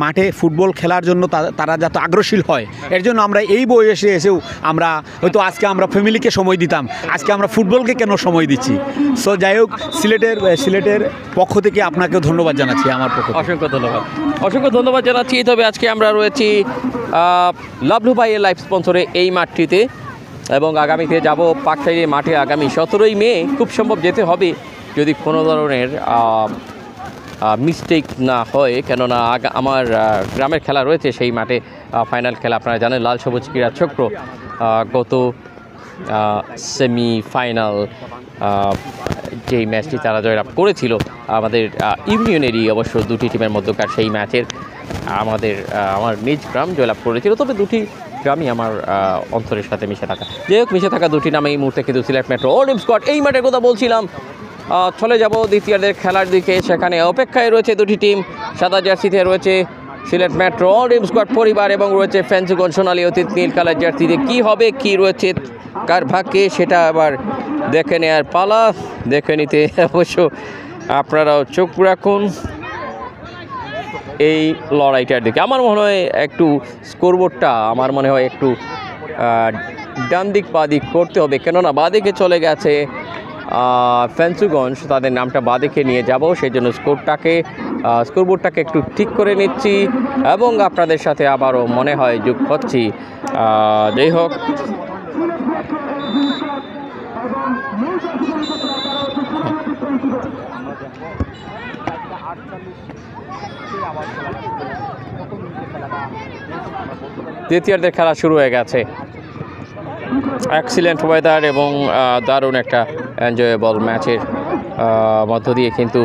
মাঠে ফুটবল খেলার জন্য তারা যাতে আগ্রহশীল হয়, এর জন্য আমরা এই বয়সে এসেও আমরা হয়তো আজকে আমরা ফ্যামিলিকে সময় দিতাম, আজকে আমরা ফুটবলকে কেন সময় দিচ্ছি। সো যাই হোক, সিলেটের পক্ষ থেকে আপনাকেও ধন্যবাদ জানাচ্ছি। আমার পক্ষ অসংখ্য ধন্যবাদ জানাচ্ছি। তবে আজকে আমরা রয়েছি লাবলু ভাইয়ের লাইভ স্পন্সরে এই মাঠটিতে, এবং আগামীতে যাব পাকশাহী মাঠে আগামী 17ই মে। খুব সম্ভব যেতে হবে যদি কোনো ধরনের মিস্টেক না হয়, কেননা আমার গ্রামের খেলা রয়েছে সেই মাঠে, ফাইনাল খেলা আপনারা জানেন লাল সবুজ ক্রীড়া চক্র গত সেমিফাইনাল যেই ম্যাচটি তারা জয়লাভ করেছিল আমাদের ইউনিয়নেরই অবশ্য দুটি টিমের মধ্যকার সেই ম্যাচের আমার নিজ গ্রাম জয়লাভ করেছিল। তবে দুটি গ্রামই আমার অন্তরের সাথে মিশে থাকা, যাই হোক মিশে থাকা দুটি নামে এই মুহূর্তে কিন্তু Sylhet metro old dream squad এই মাঠের কথা বলছিলাম। চলে যাব দ্বিতীয়ার্ধের খেলার দিকে। সেখানে অপেক্ষায় রয়েছে দুটি টিম। সাদা জার্সিতে রয়েছে Sylhet metro old dream squad পরিবার, এবং রয়েছে ফেঞ্চুগঞ্জ সোনালী অতীত নীল কালার জার্সিতে। কী হবে, কি রয়েছে কার ভাগ্যে, সেটা আবার দেখে নেওয়ার পালা। দেখে নিতে অবশ্য আপনারাও চোখ রাখুন এই লড়াইটার দিকে। আমার মনে হয় একটু স্কোরবোর্ডটা একটু ডান দিক বা দিক করতে হবে, কেননা বাঁদিকে চলে গেছে ফেঞ্চুগঞ্জ, তাদের নামটা বাঁদিকে নিয়ে যাব, সেই জন্য স্কোরবোর্ডটাকে একটু ঠিক করে নিচ্ছি এবং আপনাদের সাথে আবারও মনে হয় যোগ হচ্ছি। যাই হোক, দ্বিতীয়ার্ধের খেলা শুরু হয়ে গেছে। এক্সিলেন্ট ওয়েদার এবং দারুণ একটা এনজয়েবল ম্যাচের মধ্য দিয়ে কিন্তু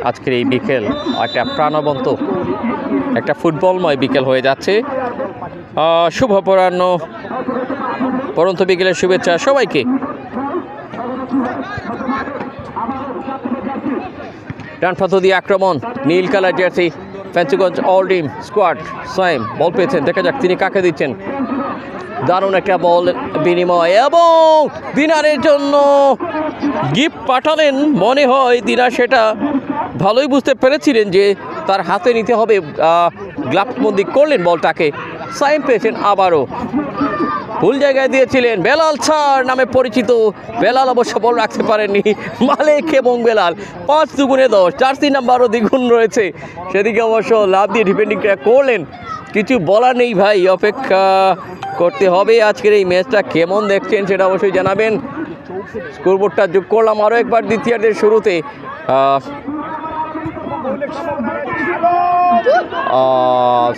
আজকের এই বিকেল একটা প্রাণবন্ত একটা ফুটবলময় বিকেল হয়ে যাচ্ছে। শুভ অপরাহ্ন, পরন্ত বিকেলের শুভেচ্ছা সবাইকে। ডান প্রান্ত দিয়ে আক্রমণ, নীল colour jersey Fenchuganj old dream squad. Saim ball পেয়েছেন, দেখা যাক তিনি কাকে দিচ্ছেন। দারুণ একটা বল বিনিময়, এবং দিনারের জন্য গিফট পাঠালেন। মনে হয় দিনার সেটা ভালোই বুঝতে পেরেছিলেন যে তার হাতে নিতে হবে, গ্লাভবন্দি করলেন বলটাকে। সাইম পেয়েছেন আবারও, ভুল জায়গায় দিয়েছিলেন। বেলাল স্যার নামে পরিচিত বেলাল অবশ্য বল রাখতে পারেননি। মালিক এবং বেলাল 5 দুগুণে 10, জার্সি নাম্বারও দ্বিগুণ রয়েছে, সেদিকে অবশ্য লাভ দিয়ে ডিফেন্ডিংটা করলেন। কিছু বলার নেই ভাই, অপেক্ষা করতে হবে। আজকের এই ম্যাচটা কেমন দেখছেন সেটা অবশ্যই জানাবেন। স্কোরবোর্ডটা যোগ করলাম আরও একবার দ্বিতীয়ার্ধের শুরুতে।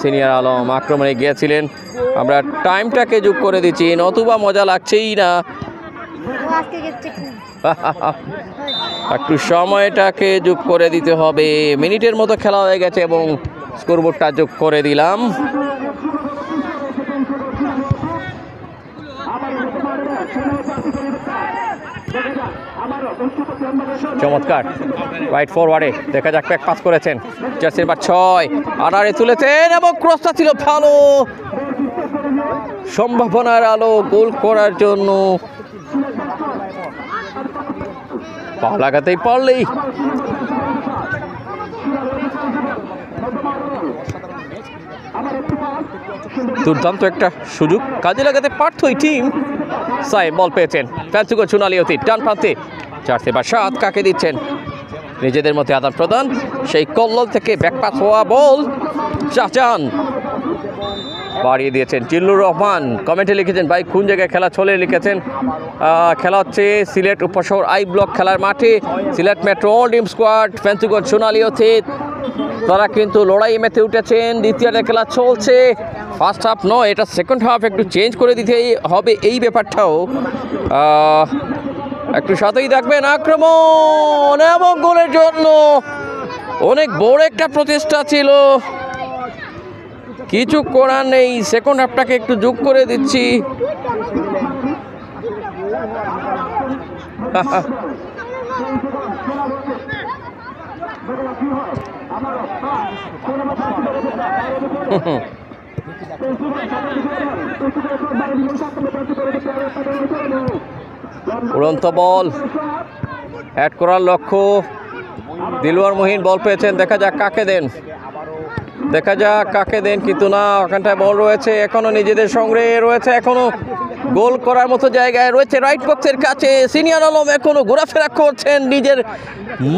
সিনিয়র আলম আক্রমণে গিয়েছিলেন, আমরা টাইমটাকে যোগ করে দিচ্ছি, নতুবা মজা লাগছেই না। একটু সময়টাকে যোগ করে দিতে হবে। মিনিটের মতো খেলা হয়ে গেছে এবং স্কোরবোর্ডটা যোগ করে দিলাম। চমৎকার রাইট ফরওয়ার্ডে, দেখা যাক ব্যাক পাস করেছেন জার্সি নাম্বার 6, আড়ারে তুলেছেন এবং ক্রসটা ছিল ভালো, সম্ভাবনার আলো গোল করার জন্য। পা লাগাতেই পারলেই দুর্দান্ত একটা সুযোগ কাজে লাগাতে পারত এই টিম। সাইম বল পেয়েছেন, ফেঞ্চুগঞ্জ সোনালী অতীত ডান প্রান্তে, জার্সি নাম্বার 7 কাকে দিচ্ছেন। নিজেদের মধ্যে আদান প্রদান, সেই কল্লোল থেকে ব্যাকপাস হওয়া বল শাহজাহান বাড়িয়ে দিয়েছেন। জিল্লুর রহমান কমেন্টে লিখেছেন, ভাই কোন জায়গায় খেলা চলে, লিখেছেন খেলা হচ্ছে সিলেট উপশহর আই ব্লক খেলার মাঠে। Sylhet metro old dream squad Fenchuganj সোনালী অতীত তারা কিন্তু লড়াই মেতে উঠেছেন। দ্বিতীয়ার্ধের খেলা চলছে, ফার্স্ট হাফ নয়, এটা সেকেন্ড হাফ, একটু চেঞ্জ করে দিতেই হবে এই ব্যাপারটাও। একটু সাথেই দেখবেন, আক্রমণ এবং গোলের জন্য অনেক বড় একটা প্রচেষ্টা ছিল, কিছু করার নেই। সেকেন্ড হাফটাকে একটু যোগ করে দিচ্ছি। উড়ন্ত বল অ্যাড করার লক্ষ্য, দিলওয়ার মহিন বল পেয়েছেন, দেখা যাক কাকে দেন, কিন্তু না, ওখানটায় বল রয়েছে, এখনো নিজেদের সংগ্রহে রয়েছে, এখনো গোল করার মতো জায়গায় রয়েছে রাইট বক্সের কাছে। সিনিয়র আলম এখনো ঘোরাফেরা করছেন নিজের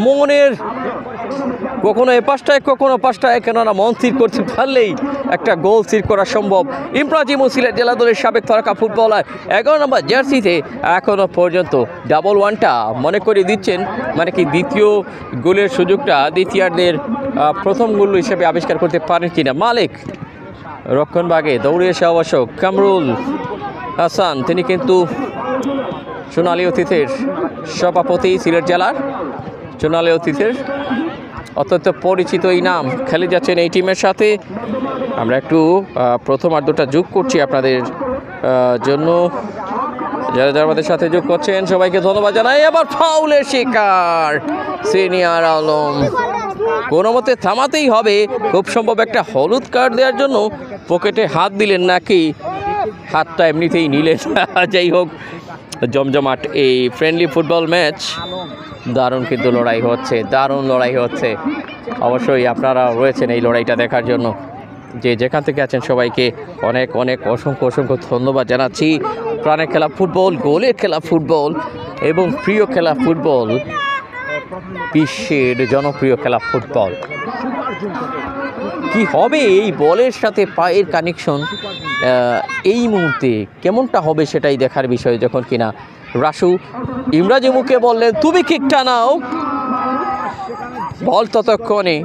মনের, কখনো এ পাশটায় কখনো পাশটায়, কেননা মন স্থির করতে পারলেই একটা গোল স্থির করা সম্ভব। ইমরাজিম সিলেট জেলা দলের সাবেক তারকা ফুটবলার 11 নম্বর জার্সিতে এখনও পর্যন্ত ডাবল ওয়ানটা মনে করে দিচ্ছেন, মানে কি দ্বিতীয় গোলের সুযোগটা দ্বিতীয়ার্ধের প্রথম গোল হিসেবে আবিষ্কার করতে পারেন কিনা। মালিক রক্ষণভাগে দৌড়ে এসে অবশ্য কামরুল হাসান, তিনি কিন্তু সোনালী অতীতের সভাপতি, সিলেট জেলার সোনালী অতীতের অত্যন্ত পরিচিত এই নাম, খেলে যাচ্ছেন এই টিমের সাথে। আমরা একটু প্রথমার্ধটা যোগ করছি আপনাদের জন্য, যারা যারা আমাদের সাথে যোগ করছেন সবাইকে ধন্যবাদ জানাই। আবার ফাউলের শিকার সিনিয়র আলম, কোনো মতে থামাতেই হবে, খুব সম্ভব একটা হলুদ কার্ড দেওয়ার জন্য পকেটে হাত দিলেন, নাকি হাতটা এমনিতেই নিলেন। যাই হোক, জমজমাট এই ফ্রেন্ডলি ফুটবল ম্যাচ, দারুণ কিন্তু লড়াই হচ্ছে, দারুণ লড়াই হচ্ছে। অবশ্যই আপনারা রয়েছেন এই লড়াইটা দেখার জন্য, যে যেখান থেকে আছেন সবাইকে অনেক অনেক অসংখ্য অসংখ্য ধন্যবাদ জানাচ্ছি। প্রাণের খেলা ফুটবল, গোলের খেলা ফুটবল এবং প্রিয় খেলা ফুটবল, বিশ্বের জনপ্রিয় খেলা ফুটবল। কি হবে এই বলের সাথে পায়ের কানেকশন এই মুহূর্তে কেমনটা হবে সেটাই দেখার বিষয়, যখন কিনা রাসু ইমরাজিমুকে বললেন তুমি কিকটা নাও, বল ততক্ষণে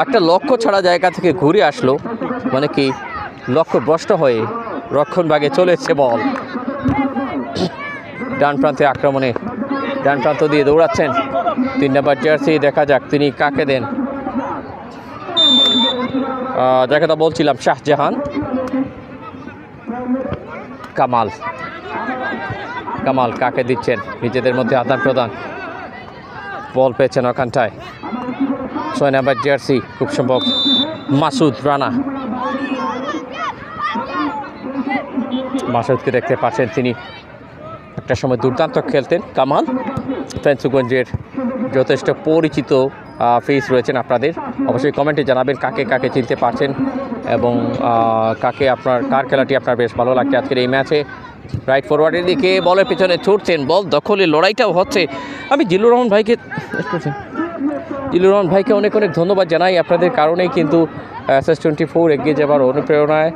একটা লক্ষ্য ছাড়া জায়গা থেকে ঘুরে আসলো, মানে কি লক্ষ্য ভ্রষ্ট হয়ে রক্ষণ ভাগে চলেছে বল। ডান প্রান্তে আক্রমণে ডান প্রান্ত দিয়ে দৌড়াচ্ছেন 3 নম্বর জার্সি, দেখা যাক তিনি কাকে দেন। যাকে তো বলছিলাম শাহজাহান, কামাল কাকে দিচ্ছেন, নিজেদের মধ্যে আদান প্রদান, বল পেয়েছেন ওখানটায় 6 নম্বর জার্সি, খুব সম্ভব মাসুদ রানা। মাসুদকে দেখতে পাচ্ছেন, তিনি একটা সময় দুর্দান্ত খেলতেন। কামাল ফেঞ্চুগঞ্জের যথেষ্ট পরিচিত ফেস রয়েছেন আপনাদের, অবশ্যই কমেন্টে জানাবেন কাকে কাকে চিনতে পারছেন এবং কার খেলাটি আপনার বেশ ভালো লাগছে আজকের এই ম্যাচে। রাইট ফরওয়ার্ডের দিকে বলের পেছনে ছুটছেন, বল দখলের লড়াইটাও হচ্ছে। আমি জিল্লুর রহমান ভাইকে অনেক অনেক ধন্যবাদ জানাই, আপনাদের কারণেই কিন্তু SS24 এগিয়ে যাবার অনুপ্রেরণায়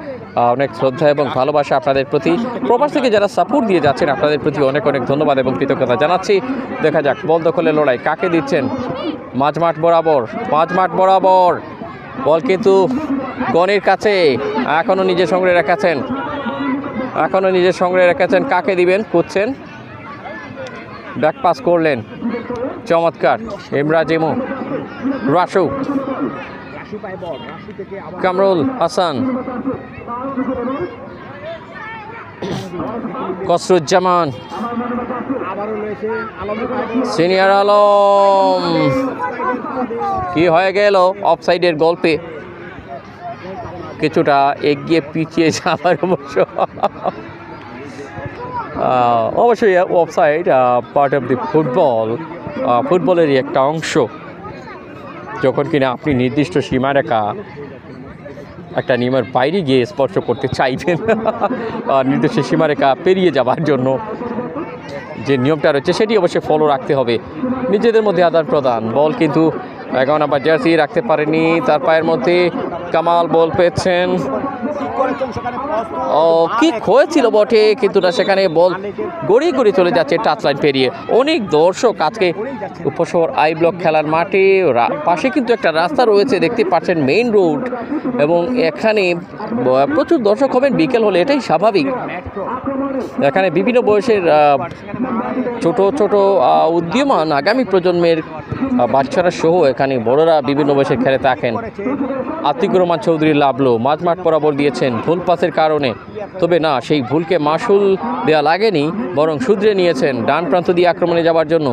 অনেক শ্রদ্ধা এবং ভালোবাসা আপনাদের প্রতি, প্রবাস থেকে যারা সাপোর্ট দিয়ে যাচ্ছেন আপনাদের প্রতি অনেক অনেক ধন্যবাদ এবং কৃতজ্ঞতা জানাচ্ছি। দেখা যাক বল দখলের লড়াই কাকে দিচ্ছেন, মাঝমাঠ বরাবর বল কিন্তু গনির কাছে, এখনও নিজের সংগ্রহে রেখেছেন, কাকে দিবেন খুঁজছেন, ব্যাক পাস করলেন, চমৎকার ইমরাজিমু, রাসু, কামরুল হাসান, কসরুজ্জামান, সিনিয়র আলম, কি হয়ে গেল অফসাইডের গল্পে, কিছুটা এগিয়ে পিছিয়ে যাবার অবশ্যই অফসাইড পার্ট অফ দি ফুটবলেরই একটা অংশ, যখন কিনা আপনি নির্দিষ্ট সীমারেখা একটা নিয়মের বাইরে গিয়ে স্পর্শ করতে চাইবেন, নির্দিষ্ট সীমারেখা পেরিয়ে যাবার জন্য যে নিয়মটা রয়েছে সেটি অবশ্যই ফলো রাখতে হবে। নিজেদের মধ্যে আদান প্রদান, বল কিন্তু 11 নম্বর জার্সি রাখতে পারেনি, তার পায়ের মধ্যে কামাল বল পেয়েছেন, ও কিক হয়েছিল বটে, কিন্তু না সেখানে বল গড়িয়ে গড়িয়ে চলে যাচ্ছে টাচ লাইন পেরিয়ে। অনেক দর্শক আজকে উপশহর আই ব্লক খেলার মাঠে পাশে কিন্তু একটা রাস্তা রয়েছে, দেখতে পাচ্ছেন মেইন রোড, এবং এখানে প্রচুর দর্শক হবেন বিকেল হলে, এটাই স্বাভাবিক। এখানে বিভিন্ন বয়সের ছোট ছোট উদীয়মান আগামী প্রজন্মের বাচ্চারা সহ এখানে বড়রা বিভিন্ন বয়সের খেলে থাকেন। আতিকুর রহমান চৌধুরী লাভলো মাঝমাঠ বরাবর দিয়েছেন ভুল পাসের কারণে, তবে না সেই ভুলকে মাসুল দেওয়া লাগেনি, বরং শুধরে নিয়েছেন ডান প্রান্ত দিয়ে আক্রমণে যাওয়ার জন্য।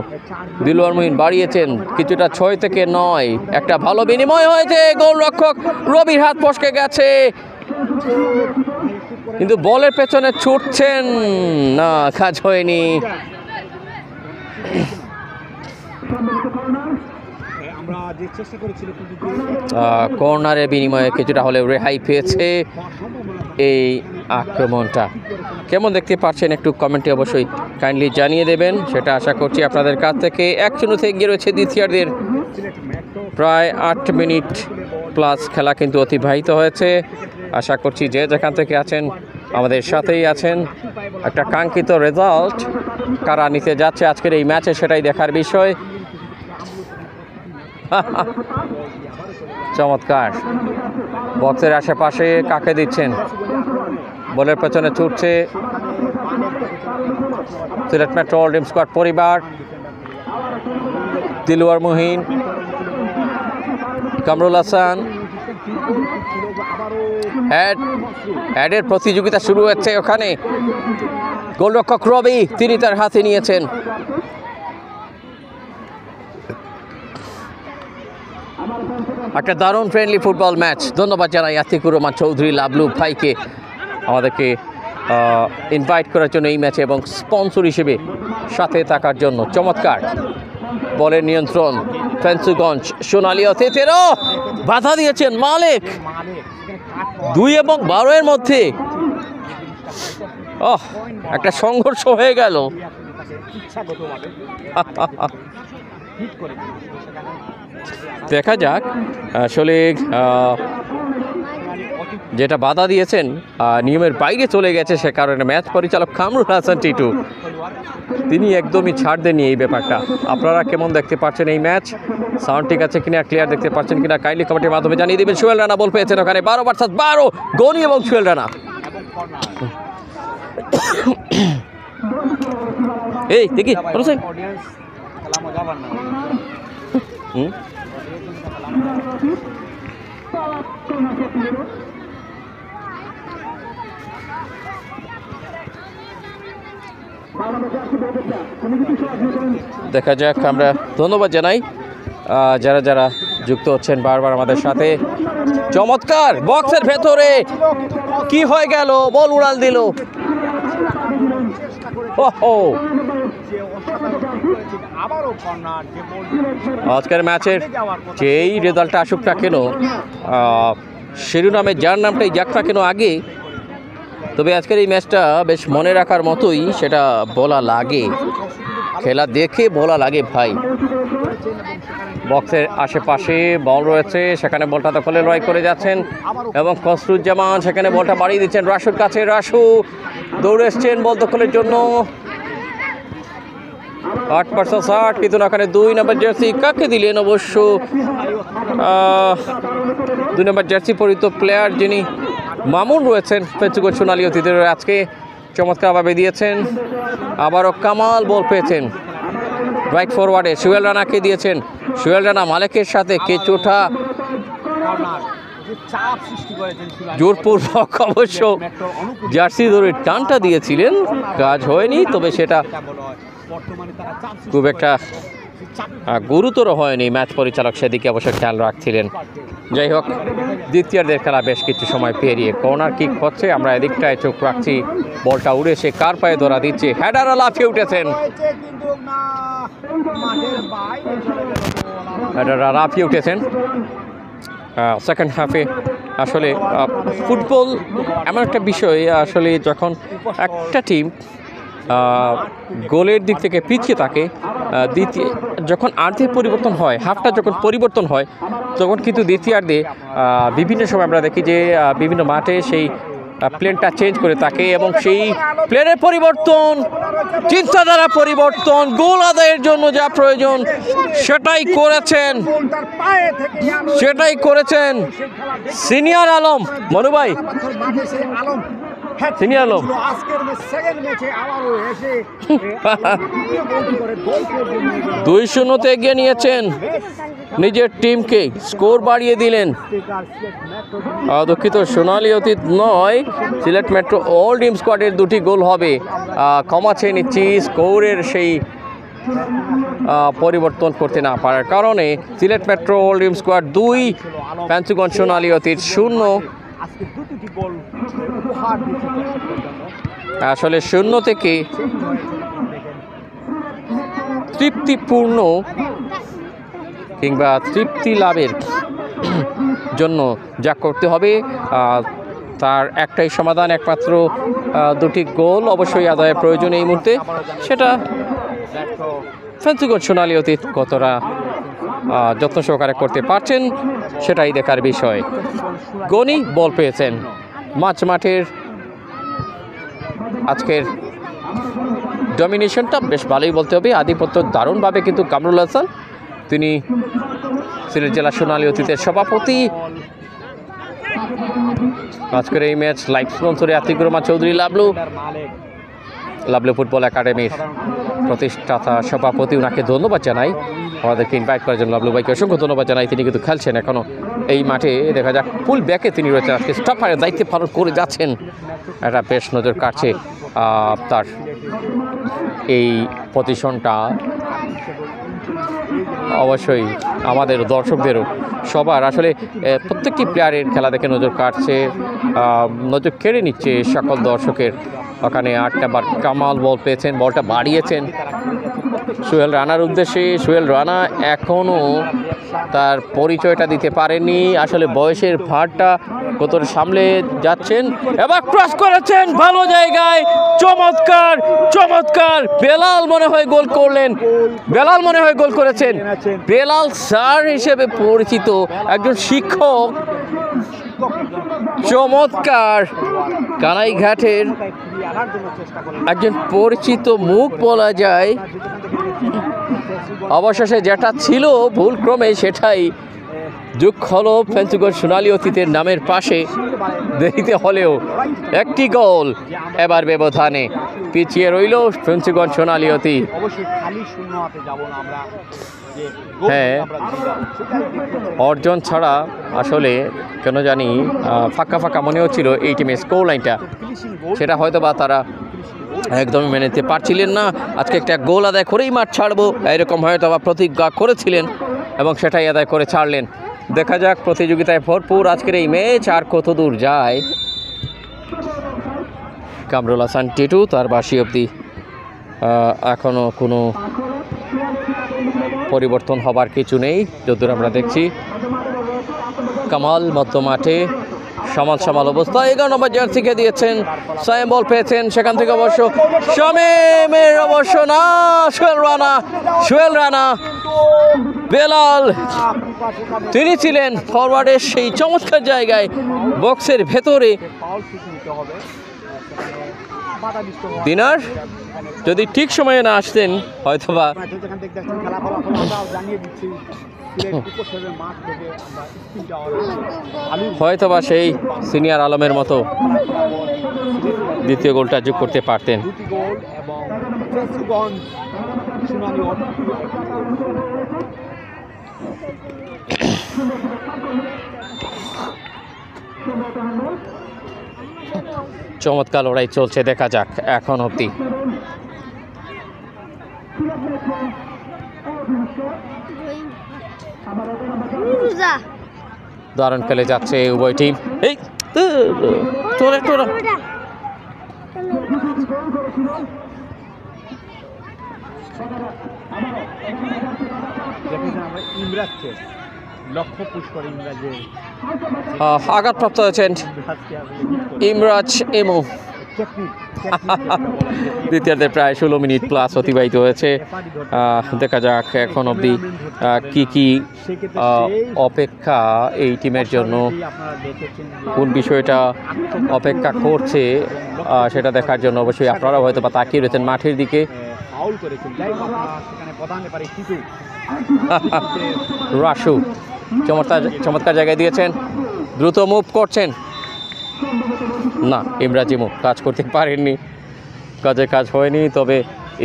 দিলওয়ার মুহিন বাড়িয়েছেন কিছুটা 6 থেকে 9, একটা ভালো বিনিময় হয়েছে, গোলরক্ষক রবির হাত ফসকে গেছে, কিন্তু বলের পেছনে ছুটছেন না, কাজ হয়নি। কর্নারের বিনিময়ে কিছুটা হলেও রেহাই পেয়েছে এই আক্রমণটা। কেমন দেখতে পাচ্ছেন একটু কমেন্টে অবশ্যই কাইন্ডলি জানিয়ে দেবেন, সেটা আশা করছি আপনাদের কাছ থেকে। 1-0 থেকে এগিয়ে রয়েছে দ্বিতীয়ার্ধের প্রায় 8 মিনিট প্লাস খেলা কিন্তু অতিবাহিত হয়েছে। আশা করছি যে যেখান থেকে আছেন আমাদের সাথেই আছেন। একটা কাঙ্ক্ষিত রেজাল্ট কারা নিতে যাচ্ছে আজকের এই ম্যাচে সেটাই দেখার বিষয়। চমৎকার, বক্সের আশেপাশে কাকে দিচ্ছেন, বলের পেছনে ছুটছে সিলেট মেট্রো ড্রিম স্কোয়াড পরিবার। দিলওয়ার মুহিন, কামরুল হাসান, হেডের প্রতিযোগিতা শুরু হচ্ছে ওখানে। গোলরক্ষক রবি তিনি তার হাতে নিয়েছেন। একটা দারুণ ফ্রেন্ডলি ফুটবল ম্যাচ। ধন্যবাদ জানাই আতিকুর রহমান চৌধুরী লাভলু ভাইকে আমাদেরকে ইনভাইট করার জন্য এই ম্যাচে এবং স্পন্সর হিসেবে সাথে থাকার জন্য। চমৎকার বলের নিয়ন্ত্রণ, ফেন্সুগঞ্জ সোনালী অতিথিরও বাধা দিয়েছেন মালিক। 2 এবং 12 এর মধ্যে একটা সংঘর্ষ হয়ে গেল। দেখা যাক আসলে যেটা বাধা দিয়েছেন নিয়মের বাইরে চলে গেছে, সে কারণে ম্যাচ পরিচালক কামরুল হাসান টিটু তিনি একদমই ছাড় দেননি এই ব্যাপারটা। আপনারা কেমন দেখতে পাচ্ছেন এই ম্যাচ? সাউন্ড ঠিক আছে কিনা, ক্লিয়ার দেখতে পাচ্ছেন কিনা কাইন্ডলি কমেন্টের মাধ্যমে জানিয়ে দেবেন। সোহেল রানা বল পেয়েছেন ওখানে, 12 ভার্সেস 12 গনি এবং সোহেল রানা। এই দেখি দেখা যাক। আমরা ধন্যবাদ জানাই যারা যারা যুক্ত হচ্ছেন বারবার আমাদের সাথে। চমৎকার বক্সের ভেতরে কি হয়ে গেল, বল উড়াল দিল। আজকের ম্যাচের যেই রেজাল্টটা আসুক না কেন, শিরোনামে যার নামটাই যাক না কেন আগে, তবে আজকের এই ম্যাচটা বেশ মনে রাখার মতোই, সেটা বলা লাগে, খেলা দেখে বলা লাগে ভাই। বক্সের আশেপাশে বল রয়েছে, সেখানে বলটা দখলে লড়াই করে যাচ্ছেন এবং খসরুজ্জামান সেখানে বলটা বাড়িয়ে দিচ্ছেন রাসুর কাছে। রাসু দৌড়ে এসছেন বল দখলের জন্য। 8 ভার্সেস 8, কিন্তু ওখানে 2 নম্বর জার্সি কাকে দিলেন? অবশ্য 2 নম্বর জার্সি পরিহিত প্লেয়ার যিনি মামুন রয়েছেন ফেন্সুগঞ্জ সোনালী অতিথির আজকে চমৎকারভাবে দিয়েছেন। আবারও কামাল বল পেয়েছেন রাইট ফরওয়ার্ডে, সোহেল রানাকে দিয়েছেন। সোহেল রানা মালিকের সাথে কিছুটা জোরপূর্বক অবশ্য জার্সি ধরে টানটা দিয়েছিলেন, কাজ হয়নি, তবে সেটা খুব একটা গুরুতর হয়নি। ম্যাচ পরিচালক সেদিকে অবশ্য খেয়াল রাখছিলেন। যাই হোক, দ্বিতীয়ার্ধের খেলা বেশ কিছু সময় পেরিয়ে কর্নার কিক হচ্ছে, আমরা এদিকটায় চোখ রাখছি। বলটা উড়ে সে কার পায়ে ধরা দিচ্ছে, হেডাররা লাফিয়ে উঠেছেন, হেডাররা লাফিয়ে উঠেছেন। সেকেন্ড হাফে আসলে ফুটবল এমন একটা বিষয়, আসলে যখন একটা টিম গোলের দিক থেকে পিছিয়ে থাকে, যখন আর্ধের পরিবর্তন হয়, হাফটা যখন পরিবর্তন হয়, তখন কিন্তু দ্বিতীয়ার্ধে বিভিন্ন সময় আমরা দেখি যে বিভিন্ন মাঠে সেই প্লেনটা চেঞ্জ করে থাকে এবং সেই প্লেনের পরিবর্তন, চিন্তাধারা পরিবর্তন, গোল আদায়ের জন্য যা প্রয়োজন সেটাই করেছেন সিনিয়র আলম। মনু ভাই, সিনিয়র আলম 2-0 এগিয়ে নিয়েছেন নিজের টিমকে, স্কোর বাড়িয়ে দিলেন। দুঃখিত, সোনালী অতীত নয়, সিলেট মেট্রো অল টিম স্কোয়াডের 2টি গোল হবে। ক্ষমা চেয়ে নিচ্ছি, স্কোরের সেই পরিবর্তন করতে না পারার কারণে Sylhet metro all team squad 2, ফ্যান্সিগঞ্জ সোনালী অতীত 0। আসলে 0 থেকে তৃপ্তিপূর্ণ কিংবা তৃপ্তি লাভের জন্য যা করতে হবে তার একটাই সমাধান, একমাত্র 2টি গোল অবশ্যই আদায়ের প্রয়োজন এই মুহূর্তে। সেটা ফ্যান্সিগঞ্জ সোনালী অতীত কতটা যত্ন সহকারে করতে পারছেন সেটাই দেখার বিষয়। গনি বল পেয়েছেন মাঠের। আজকের ডমিনেশনটা বেশ ভালোই বলতে হবে, আধিপত্য দারুণভাবে কিন্তু কামরুল হাসান, তিনি সিলেট জেলা সোনালী অতীতের সভাপতি। আজকের এই ম্যাচ লাইভ স্পন্সরে আতিকুর রহমান চৌধুরী লাভলু ফুটবল একাডেমির প্রতিষ্ঠাতা সভাপতি, ওনাকে ধন্যবাদ জানাই, আমাদেরকে ইনভাইট করার জন্য লাভলু ভাইকে অসংখ্য ধন্যবাদ জানাই। তিনি কিন্তু খেলছেন এখনও এই মাঠে, দেখা যাক ফুল ব্যাকে তিনি রয়েছেন, আজকে স্টপারের দায়িত্বে পালন করে যাচ্ছেন। এটা বেশ নজর কাটছে তার এই পজিশনটা, অবশ্যই আমাদের দর্শকদেরও সবার আসলে প্রত্যেকটি প্লেয়ারের খেলা দেখে নজর কাটছে, নজর কেড়ে নিচ্ছে সকল দর্শকের। ওখানে 8 নাম্বার কামাল বল পেয়েছেন, বলটা বাড়িয়েছেন সোহেল রানার উদ্দেশ্যে। সোহেল রানা এখনও তার পরিচয়টা দিতে পারেনি, আসলে বয়সের ভারটা কতটা সামলে যাচ্ছেন। এবার ক্রস করেছেন ভালো জায়গায়, চমৎকার বেলাল মনে হয় গোল করেছেন। বেলাল স্যার হিসেবে পরিচিত একজন শিক্ষক, চমৎকার কানাইঘাটের একজন পরিচিত মুখ বলা যায়। অবশেষে যেটা ছিল ভুলক্রমে সেটাই যোগ হলো ফ্যান্সিগঞ্জ সোনালী অতীতের নামের পাশে, দেরিতে হলেও একটি গোল এবার ব্যবধানে পিছিয়ে রইল ফ্যান্সিগঞ্জ সোনালী অতীত। হ্যাঁ, অর্জন ছাড়া আসলে কেন জানি ফাঁকা মনে হচ্ছিল এই টিমের স্কোর লাইনটা, সেটা হয়তো বা তারা একদমই মেনে নিতে পারছিলেন না। আজকে একটা গোল আদায় করেই মাঠ ছাড়বো এরকম হয়তো বা প্রতিজ্ঞা করেছিলেন এবং সেটাই আদায় করে ছাড়লেন। দেখা যাক প্রতিযোগিতায় ভরপুর আজকের এই ম্যাচ আর কত দূর যায়। কামরুল হাসান টিটু তার 82 অবধি এখনও কোনো পরিবর্তন হবার কিছু নেই যতদূর আমরা দেখছি। কামাল মধ্য মাঠে সমান অবস্থা, 11 নম্বর জার্সিকে দিয়েছেন, সায়েম বল পেয়েছেন, সেখান থেকে অবশ্য শামীমের অবশ্য না, সোহেল রানা বেলাল তিনি ছিলেন ফরওয়ার্ডের সেই চমৎকার জায়গায় বক্সের ভেতরে। দিনার যদি ঠিক সময়ে না আসতেন হয়তোবা সেই সিনিয়র আলমের মতো দ্বিতীয় গোলটা যোগ করতে পারতেন। চমৎকার লড়াই চলছে, দেখা যাক এখন অবধি। দারুণ খেলে যাচ্ছে উভয় টিম। এই আঘাতপ্রাপ্ত হয়েছেন ইমরাজ এমু। দ্বিতীয়ার্ধে প্রায় 16 মিনিট প্লাস অতিবাহিত হয়েছে। দেখা যাক এখন অবধি কি অপেক্ষা এই টিমের জন্য, কোন বিষয়টা অপেক্ষা করছে সেটা দেখার জন্য অবশ্যই আপনারা হয়তো বা তাকিয়ে রয়েছেন মাঠের দিকে। রাসু চমৎকার জায়গায় দিয়েছেন, দ্রুত মুভ করছেন না, ইমরাজিমও কাজ করতে পারেননি, কাজ হয়নি। তবে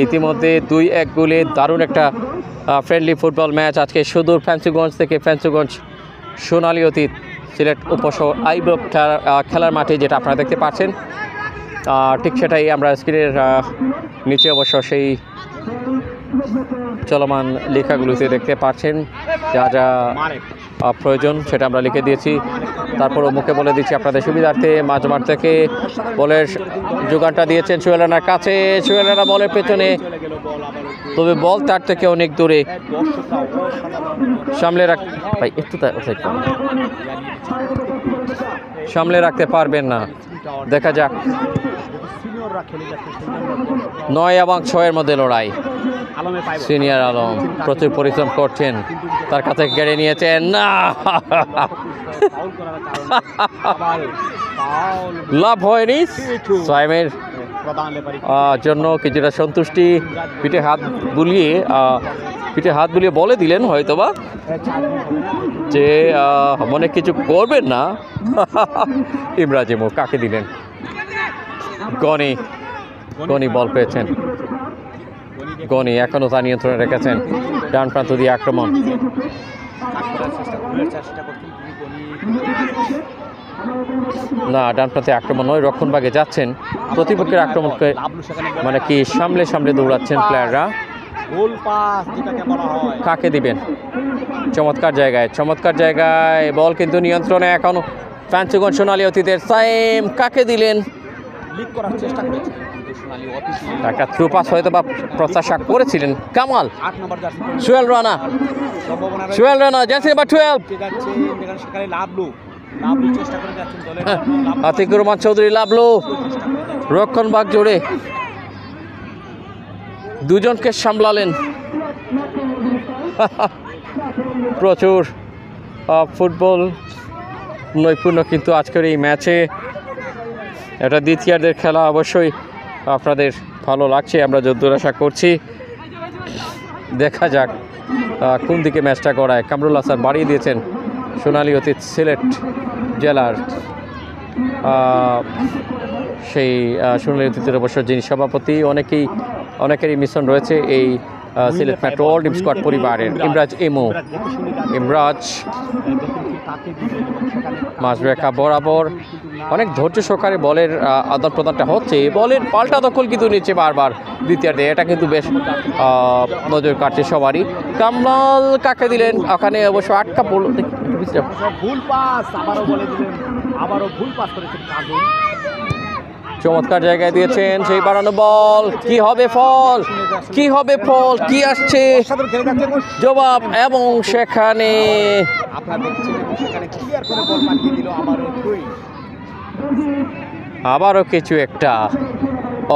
ইতিমধ্যে 2-1 গোলে দারুণ একটা ফ্রেন্ডলি ফুটবল ম্যাচ আজকে সুদূর ফ্যান্সিগঞ্জ থেকে, ফ্যান্সিগঞ্জ সোনালী অতীত সিলেট উপশহর আই ব্লক খেলার মাঠে যেটা আপনারা দেখতে পাচ্ছেন, ঠিক সেটাই আমরা স্ক্রিনের নিচে অবশ্য সেই চলমান লেখাগুলোতে দেখতে পাচ্ছেন। যা প্রয়োজন সেটা আমরা লিখে দিয়েছি। তারপরও মুখে বলে দিচ্ছি আপনাদের সুবিধার্থে, মাঝমাঠ থেকে বলের যোগানটা দিয়েছেন সোহেল রানার কাছে, সোহেল রানা বলের পেছনে, তবে বল তার থেকে অনেক দূরে, সামলে রাখতে পারবেন না। দেখা যাক 9 এবং 6-এর মধ্যে লড়াই। সিনিয়র আলম প্রচুর পরিশ্রম করছেন, তার কাছে কেড়ে নিয়েছেন না, লাভ হয়নি। সাইমের জন্য কিছুটা সন্তুষ্টি, পিঠে হাত বুলিয়ে বলে দিলেন হয়তোবা যে মনে কিছু করবেন না। ইমরাজিমও কাকে দিলেন? গনি বল পেয়েছেন, গনি এখনও তা নিয়ন্ত্রণে রেখেছেন। ডান প্রান্ত দিয়ে আক্রমণ, না ডান প্রান্তে আক্রমণ নয়, রক্ষণভাগে যাচ্ছেন, প্রতিপক্ষের আক্রমণকে মানে কি সামলে দৌড়াচ্ছেন প্লেয়াররা। কাকে দিবেন? চমৎকার জায়গায় বল কিন্তু নিয়ন্ত্রণে এখনও ফ্যান্সিগঞ্জ সোনালী অতীতের। সাইম কাকে দিলেন? একটা থ্রু পাস হয়তো বা প্রত্যাশা করেছিলেন কামাল। সোহেল রানা জার্সি নাম্বার 12, আতিকুর রহমান চৌধুরী লাভলু রক্ষণ ভাগ জোড়ে দুজনকে সামলালেন। প্রচুর ফুটবল নৈপুণ্য কিন্তু আজকের এই ম্যাচে। এটা দ্বিতীয়ার্ধের খেলা, অবশ্যই আপনাদের ভালো লাগছে, আমরা যদ্দূর আশা করছি। দেখা যাক কোন দিকে ম্যাচটা গড়ায়। কামরুল হাসান বাড়িয়ে দিয়েছেন সোনালী অতীত সিলেট জেলার সেই সোনালী অতীতের অবশ্য যিনি সভাপতি। অনেকেরই মিশন রয়েছে এই Sylhet metro all team squad পরিবারের। ইমরাজ মাঝরেখা বরাবর অনেক ধৈর্য সহকারে বলের আদান প্রদানটা হচ্ছে, বলের পাল্টা দখল কিন্তু নিচ্ছে বারবার দ্বিতীয়ার্ধে, এটা কিন্তু বেশ নজর কাটছে সবারই। কামরাল কাকে দিলেন? ওখানে অবশ্য আটকা পড়ল, চমৎকার জায়গায় দিয়েছেন, সেই বাড়ানো বল, কি হবে ফল, কি আসছে জবাব, এবং সেখানে আবারও কিছু একটা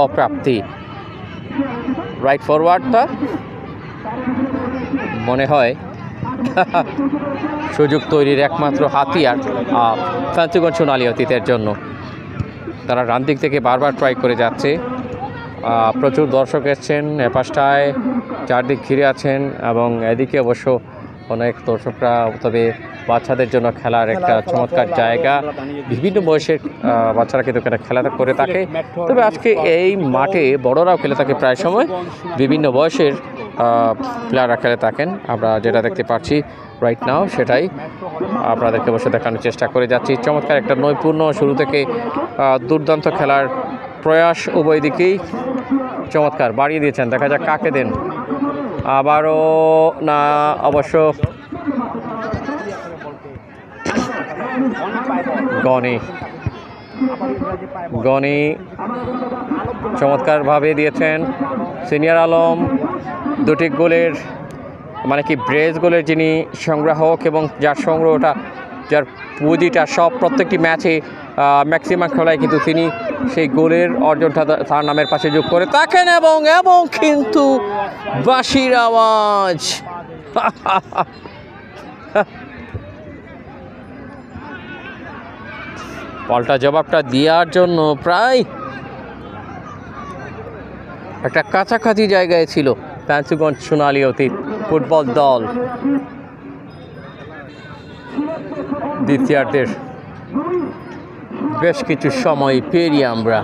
অপ্রাপ্তি। রাইট ফরওয়ার্ডটা মনে হয় সুযোগ তৈরির একমাত্র হাতিয়ার ফ্যান্সিগঞ্জ সোনালী অতীতের জন্য। তারা ডান দিক থেকে বারবার ট্রাই করে যাচ্ছে, প্রচুর দর্শক এসছেন এপাশটায়, চারদিক ঘিরে আছেন, এবং এদিকে অবশ্য অনেক দর্শকরা। তবে বাচ্চাদের জন্য খেলার একটা চমৎকার জায়গা, বিভিন্ন বয়সের বাচ্চারা কিন্তু এখানে খেলা করে থাকে। তবে আজকে এই মাঠে বড়রাও খেলে থাকে, প্রায় সময় বিভিন্ন বয়সের প্লেয়াররা খেলে থাকেন। আমরা যেটা দেখতে পাচ্ছি রাইট নাও সেটাই আপনাদেরকে অবশ্যই দেখানোর চেষ্টা করে যাচ্ছি। চমৎকার একটা নৈপুণ্য, শুরু থেকে দুর্দান্ত খেলার প্রয়াস উভয় দিকেই। চমৎকার বাড়িয়ে দিয়েছেন, দেখা যাক কাকে দেন। আবারও না, অবশ্য গনি চমৎকারভাবে দিয়েছেন। সিনিয়র আলম দুটি গোলের মানে কি ব্রেজ গোলের যিনি সংগ্রাহক, এবং যার সংগ্রহটা, যার পুঁজিটা সব প্রত্যেকটি ম্যাচে ম্যাক্সিমাম খেলায় কিন্তু তিনি সেই গোলের অর্জনটা তার নামের পাশে যোগ করে থাকেন এবং এবং কিন্তু বাঁশির আওয়াজ পাল্টা জবাবটা দেওয়ার জন্য প্রায় একটা কাছাকাছি জায়গায় ছিল ফ্যান্সিগঞ্জ সোনালী অতীত ফুটবল দল। দ্বিতীয়ার্ধের বেশ কিছু সময় পেরিয়ে আমরা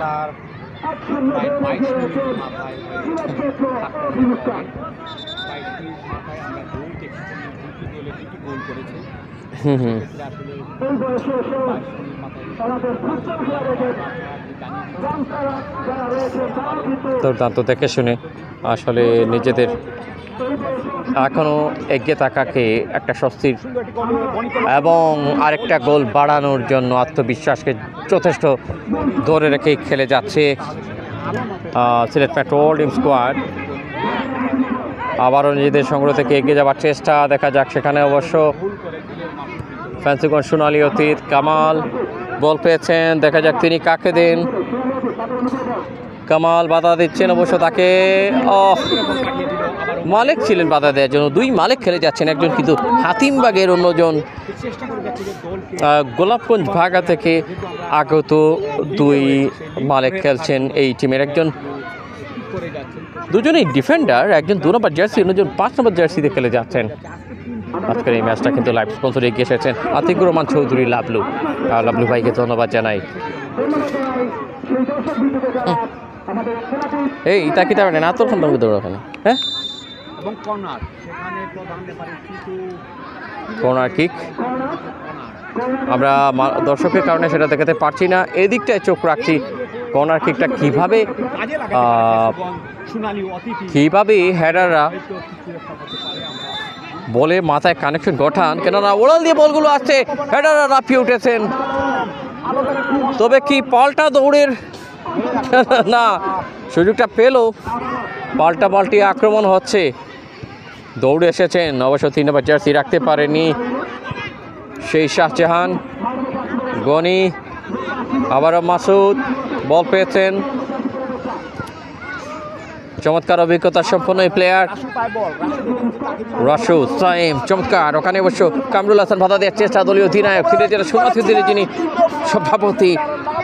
দুর্দান্ত দেখে শুনে আসলে নিজেদের এখনও এগিয়ে থাকাকে একটা স্বস্তির এবং আরেকটা গোল বাড়ানোর জন্য আত্মবিশ্বাসকে যথেষ্ট ধরে রেখে খেলে যাচ্ছে সিলেট মেট্রো টিম স্কোয়াড। আবারও নিজেদের সংগ্রহ থেকে এগিয়ে যাওয়ার চেষ্টা, দেখা যাক সেখানে অবশ্য ফ্যান্সিগঞ্জ সোনালী অতীত কামাল বল পেয়েছেন, দেখা যাক তিনি কাকে দেন। কামাল বাধা দিচ্ছেন, অবশ্য তাকে মালিক ছিলেন বাধা দেওয়ার জন্য। দুই মালিক খেলে যাচ্ছেন, একজন কিন্তু হাতিমবাগের, অন্যজন গোলাপগঞ্জ ভাগা থেকে আগত দুই মালিক খেলছেন এই টিমের। একজন দুজনেই ডিফেন্ডার, একজন 2 নম্বর জার্সি, অন্যজন 5 নম্বর জার্সিতে খেলে যাচ্ছেন। আজকের এই ম্যাচটা কিন্তু লাইভ স্পন্সর এগিয়ে এসেছেন আতিকুর রহমান চৌধুরী লাবলু। লাবলু ভাইকে ধন্যবাদ জানাই। এই তাকে তো না তোর ফোন তোমাকে দৌড় ওখানে। হ্যাঁ, কর্নার কিক আমরা দর্শকের কারণে সেটা দেখাতে পারছি না, এদিকটায় চোখ রাখছি। কর্নার কিকটা কিভাবে হেডাররা বলে মাথায় কানেকশন ঘটান, কেননা ওড়াল দিয়ে বলগুলো আসছে, হেডাররা লাফিয়ে উঠেছেন। তবে কি পাল্টা দৌড়ের না সুযোগটা পেল, পাল্টি আক্রমণ হচ্ছে, দৌড়ে এসেছেন। অবশ্য 3 নম্বর জার্সি রাখতে পারেনি সেই শাহজাহান। গনি আবারও মাসুদ বল পেয়েছেন, চমৎকার অভিজ্ঞতা সম্পন্ন এই প্লেয়ার রাশু সাইম, চমৎকার। ওখানে অবশ্য কামরুল হাসান বাধা দেওয়ার চেষ্টা, দলীয় অধিনায়ক সিলেট জেলা সোনালী অতীতের যিনি সভাপতি।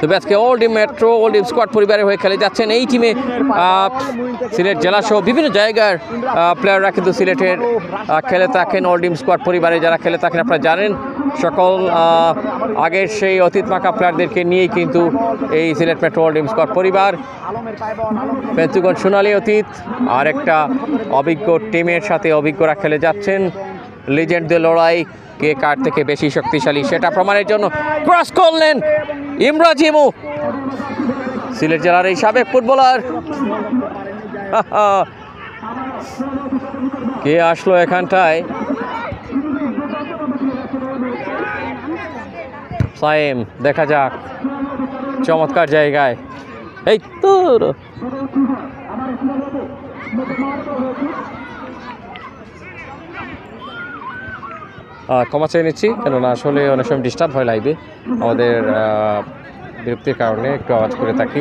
তবে আজকে all team metro all team squad পরিবারের হয়ে খেলে যাচ্ছেন। এই টিমে সিলেট জেলা সহ বিভিন্ন জায়গার প্লেয়াররা কিন্তু সিলেটের খেলে থাকেন। অল টিম স্কোয়াড পরিবারে যারা খেলে থাকেন আপনারা জানেন, সকল আগের সেই অতীত মাকা প্লেয়ারদেরকে নিয়েই কিন্তু এই Sylhet metro all team squad পরিবার। ফ্যান্সিগঞ্জ সোনালী অতীত আর একটা অভিজ্ঞ টিমের সাথে অভিজ্ঞরা খেলে যাচ্ছেন। লিজেন্ডদের লড়াই, কে কার থেকে বেশি শক্তিশালী সেটা প্রমাণের জন্য ক্রস করলেন ইমরাজিমু, সিলেট জেলার এই সাবেক ফুটবলার। কে আসলো এখানটায়, সাইম, দেখা যাক, চমৎকার জায়গায়। এই তোর ক্ষমা চেয়ে নিচ্ছি, কেননা আসলে অনেক সময় ডিস্টার্ব হয় লাইভে, আমাদের বিরক্তির কারণে একটু আওয়াজ করে থাকি।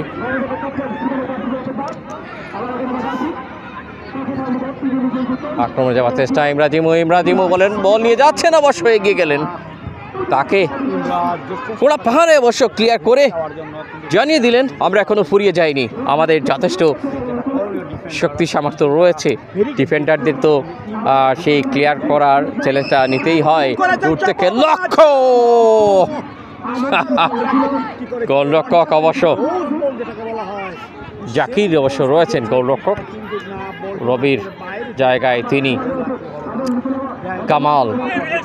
আক্রমণে যাওয়ার চেষ্টা, ইমরাজিমু বলেন, বল নিয়ে যাচ্ছেন, অবশ্য এগিয়ে গেলেন, তাকে পুরা পাহাড়ে অবশ্য ক্লিয়ার করে জানিয়ে দিলেন আমরা এখনো ফুরিয়ে যাইনি, আমাদের যথেষ্ট শক্তি সামর্থ্য রয়েছে। ডিফেন্ডারদের তো সেই ক্লিয়ার করার চ্যালেঞ্জটা নিতেই হয়। দূর থেকে লক্ষ্য, গোলরক্ষক অবশ্য জাকির অবশ্য রয়েছেন, গোলরক্ষক রবির জায়গায় তিনি। কামাল,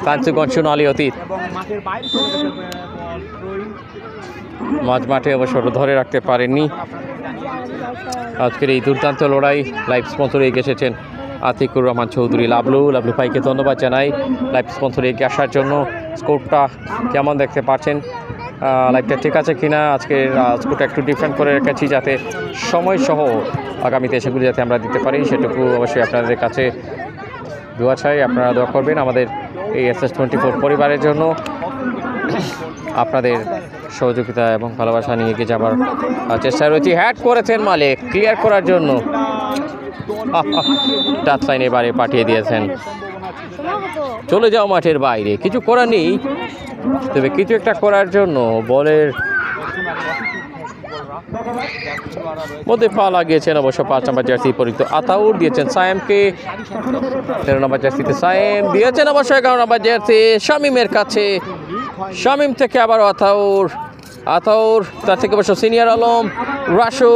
ফ্যান্সিগঞ্জ সোনালী অতীত মাঝমাঠে অবশ্য ধরে রাখতে পারেননি। আজকের এই দুর্দান্ত লড়াই লাইভ স্পন্সরে এগিয়ে এসেছেন আতিকুর রহমান চৌধুরী লাবলু ভাইকে ধন্যবাদ জানাই লাইভ স্পন্সরে এগিয়ে আসার জন্য। স্কোরটা কেমন দেখতে পাচ্ছেন, লাইভটা ঠিক আছে কিনা, আজকে স্কোরটা একটু ডিফারেন্ট করে রেখেছি যাতে সময় সহ আগামীতে সেগুলি যাতে আমরা দিতে পারি, সেটুকু অবশ্যই আপনাদের কাছে দোয়া চাই। আপনারা দোয়া করবেন আমাদের এই SS24 পরিবারের জন্য, আপনাদের সহযোগিতা এবং ভালোবাসা নিয়ে এগিয়ে যাবার চেষ্টা রয়েছে। হ্যাট করেছেন মালিক ক্লিয়ার করার জন্য, টাচ লাইনে বারে পাঠিয়ে দিয়েছেন। চলে যাও মাঠের বাইরে, কিছু করার নেই, তবে কিছু একটা করার জন্য বলের মধ্যে পা লাগিয়েছেন অবশ্য 5 নম্বর জার্সি পরিহিত আতাউর, দিয়েছেন সায়েমকে। 13 নম্বর জার্সিতে সায়েম দিয়েছেন অবশ্য 11 নম্বর জার্সি শামীমের কাছে। শামীম থেকে আবার আতাউর, আতাউর তার থেকে অবশ্য সিনিয়র আলম। রাসু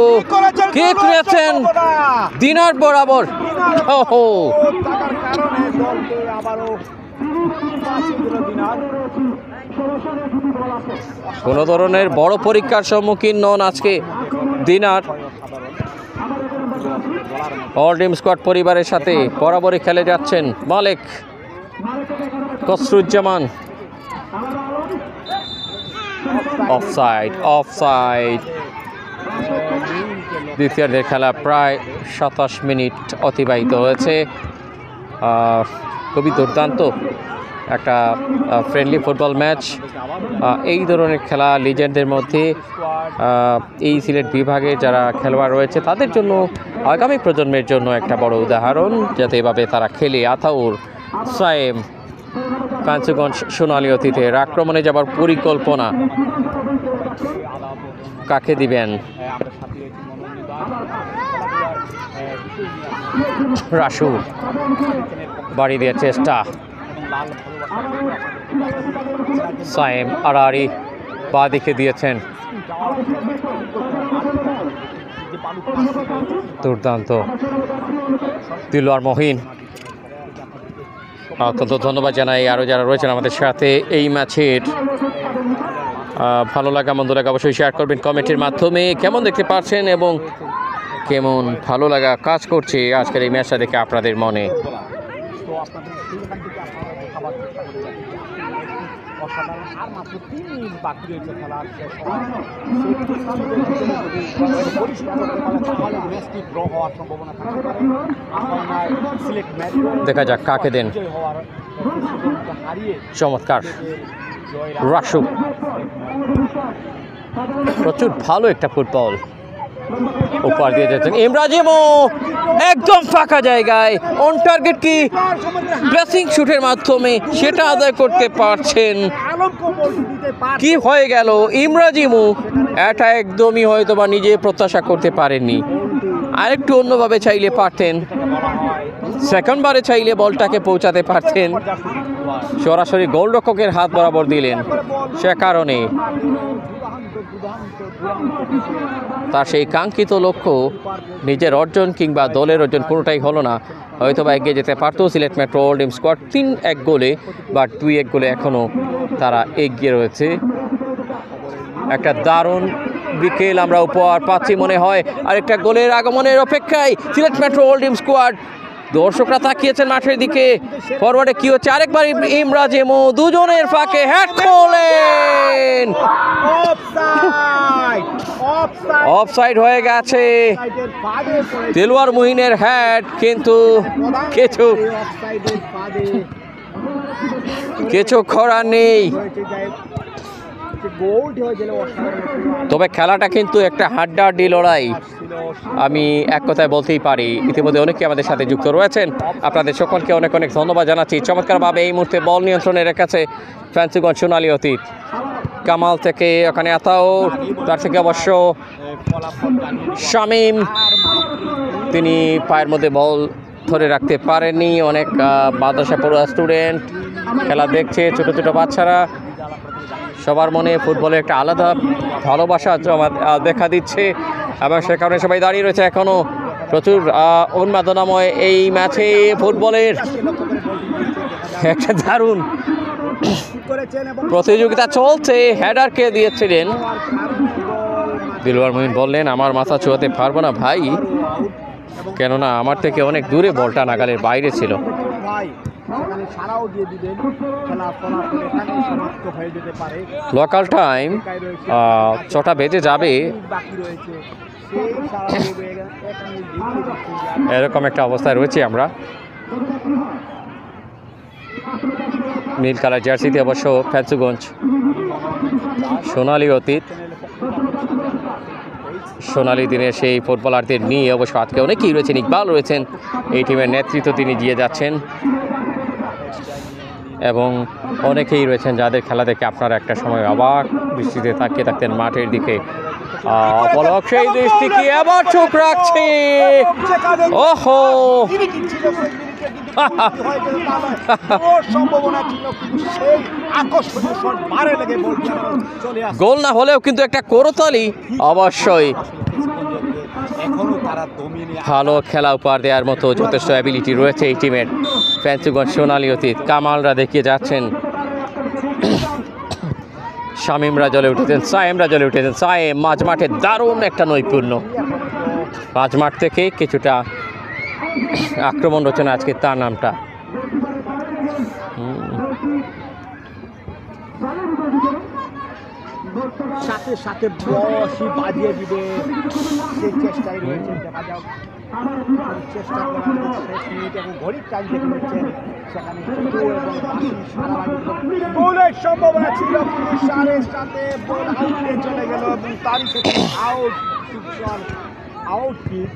কিক নিয়েছেন দিনার বরাবর। ওহো, কোনো ধরনের বড় পরীক্ষার সম্মুখীন নন আজকে দিনার। অল টিম স্কোয়াড পরিবারের সাথে বরাবরই খেলে যাচ্ছেন মালিক, কসরুজ্জামান। Offside, offside. দ্বিতীয়ার্ধের খেলা প্রায় 27 মিনিট অতিবাহিত হয়েছে। খুবই দুর্দান্ত একটা ফ্রেন্ডলি ফুটবল ম্যাচ। এই ধরনের খেলা লিজেন্ডদের মধ্যে এই সিলেট বিভাগে যারা খেলোয়াড় রয়েছে তাদের জন্য, আগামী প্রজন্মের জন্য একটা বড় উদাহরণ, যাতে এভাবে তারা খেলে। আতাউর, সায়েম, ফেঞ্চুগঞ্জ সোনালী অতীতের আক্রমণে যাবার পরিকল্পনা কাকে দিবেন? রাসু বাড়ি দেওয়ার চেষ্টা, সায়েম আড়াআড়ি পা দিকে দিয়েছেন। দুর্দান্ত দিলওয়ার মহিন। অত্যন্ত ধন্যবাদ জানাই আরও যারা রয়েছেন আমাদের সাথে এই ম্যাচের। ভালো লাগা মন্দ লাগা অবশ্যই শেয়ার করবেন কমেন্টের মাধ্যমে। কেমন দেখতে পাচ্ছেন এবং কেমন ভালো লাগা কাজ করছে আজকের এই ম্যাচটা দেখে আপনাদের মনে? দেখা যাক কাকে দেন। চমৎকার রাসু, প্রচুর ভালো একটা ফুটবল উপহার দিয়ে যাচ্ছেন ইমরাজিমো, একদম ফাঁকা জায়গায় অন টার্গেট কি ব্লেসিং শুটের মাধ্যমে সেটা আদায় করতে পারছেন। কি হয়ে গেল ইমরাজিমো, এটা একদমই হয়তো বা নিজে প্রত্যাশা করতে পারেননি। আরেকটু অন্যভাবে চাইলে পারতেন, সেকেন্ডবারে চাইলে বলটাকে পৌঁছাতে পারতেন, সরাসরি গোলরক্ষকের হাত বরাবর দিলেন। সে কারণে তার সেই কাঙ্ক্ষিত লক্ষ্য নিজের অর্জন কিংবা দলের অর্জন কোনোটাই হলো না। হয়তো বা এগিয়ে যেতে পারতো Sylhet metro all team squad 3-1 গোলে, বাট 2-1 গোলে এখনও তারা এগিয়ে রয়েছে। একটা দারুণ বিকেল আমরা উপহার পাচ্ছি মনে হয়। আরেকটা গোলের আগমনের অপেক্ষায় Sylhet metro all team squad. দর্শকরা তাকিয়েছেন মাঠের দিকে। ফরওয়ার্ডে কি হচ্ছে? আরেকবার ইমরাজিমো, দুজনের ফাঁকে হ্যাট খোলেন। অফসাইড হয়ে গেছে দেলোয়ার মুহিনের হ্যাট, কিন্তু কিছু করার নেই। তবে খেলাটা কিন্তু একটা হাড্ডাহাড্ডি লড়াই, আমি এক কথায় বলতেই পারি। ইতিমধ্যে অনেকে আমাদের সাথে যুক্ত রয়েছেন, আপনাদের সকলকে অনেক অনেক ধন্যবাদ জানাচ্ছি। চমৎকারভাবে এই মুহূর্তে বল নিয়ন্ত্রণে রেখেছে ফেঞ্চুগঞ্জ সোনালী অতীত। কামাল থেকে ওখানে আতাউর, তার থেকে অবশ্য শামীম, তিনি পায়ের মধ্যে বল ধরে রাখতে পারেননি। অনেক মাদ্রাসা পড়ুয়া স্টুডেন্ট খেলা দেখছে, ছোটো ছোটো বাচ্চারা, সবার মনে ফুটবলে একটা আলাদা ভালোবাসা দেখা দিচ্ছে এবং সে কারণে সবাই দাঁড়িয়ে রয়েছে এখনও। প্রচুর উন্মাদনাময় এই ম্যাচে ফুটবলের একটা দারুণ প্রতিযোগিতা চলছে। হেডারকে দিয়েছিলেন দিলওয়ার মুহিন, বললেন আমার মাথা ছোঁয়াতে পারবো না ভাই, কেননা আমার থেকে অনেক দূরে বলটা নাগালের বাইরে ছিল। লোকাল টাইম 6টা বেজে যাবে, এরকম একটা অবস্থায় রয়েছি আমরা। নীল কালার জার্সিতে অবশ্য ফেঞ্চুগঞ্জ সোনালী অতীত, সোনালী দিনের সেই ফুটবলারদের নিয়ে অবশ্য আজকে অনেকেই রয়েছেন। ইকবাল রয়েছেন, এই টিমের নেতৃত্ব তিনি দিয়ে যাচ্ছেন এবং অনেকেই রয়েছেন যাদের খেলা দেখে আপনারা একটা সময় অবাক দৃষ্টিতে তাকিয়ে থাকতেন মাঠের দিকে। পলক সেই দৃষ্টি কি আবার চোখ রাখছে, ওহো গোল না হলেও কিন্তু একটা করতালি অবশ্যই। ভালো খেলা উপহার দেওয়ার মতো যথেষ্ট অ্যাবিলিটি রয়েছে এই টিমের। ফেঞ্চুগঞ্জ সোনালী অতীত কামালরা দেখিয়ে যাচ্ছেন, শামীমরা জ্বলে উঠেছেন, সায়েমরা জ্বলে উঠেছেন। সায়েম মাঝমাঠে দারুণ একটা নৈপুণ্য, মাঝমাঠ থেকে কিছুটা আক্রমণ রচনা আজকে তার নামটা। সাথে সাথে বসি বাজিয়ে দিবে সেই চেষ্টায় রয়েছে। দেখা যাক চেষ্টা করার শেষ মিনিট এবং ঘড়ির টাইম দেখে নিচ্ছেন সেখানে গোলের সম্ভাবনা ছিল, কিন্তু সাড়ে সাথে বল আউটে চলে গেল এবং তারই থেকে আউট আউট কিক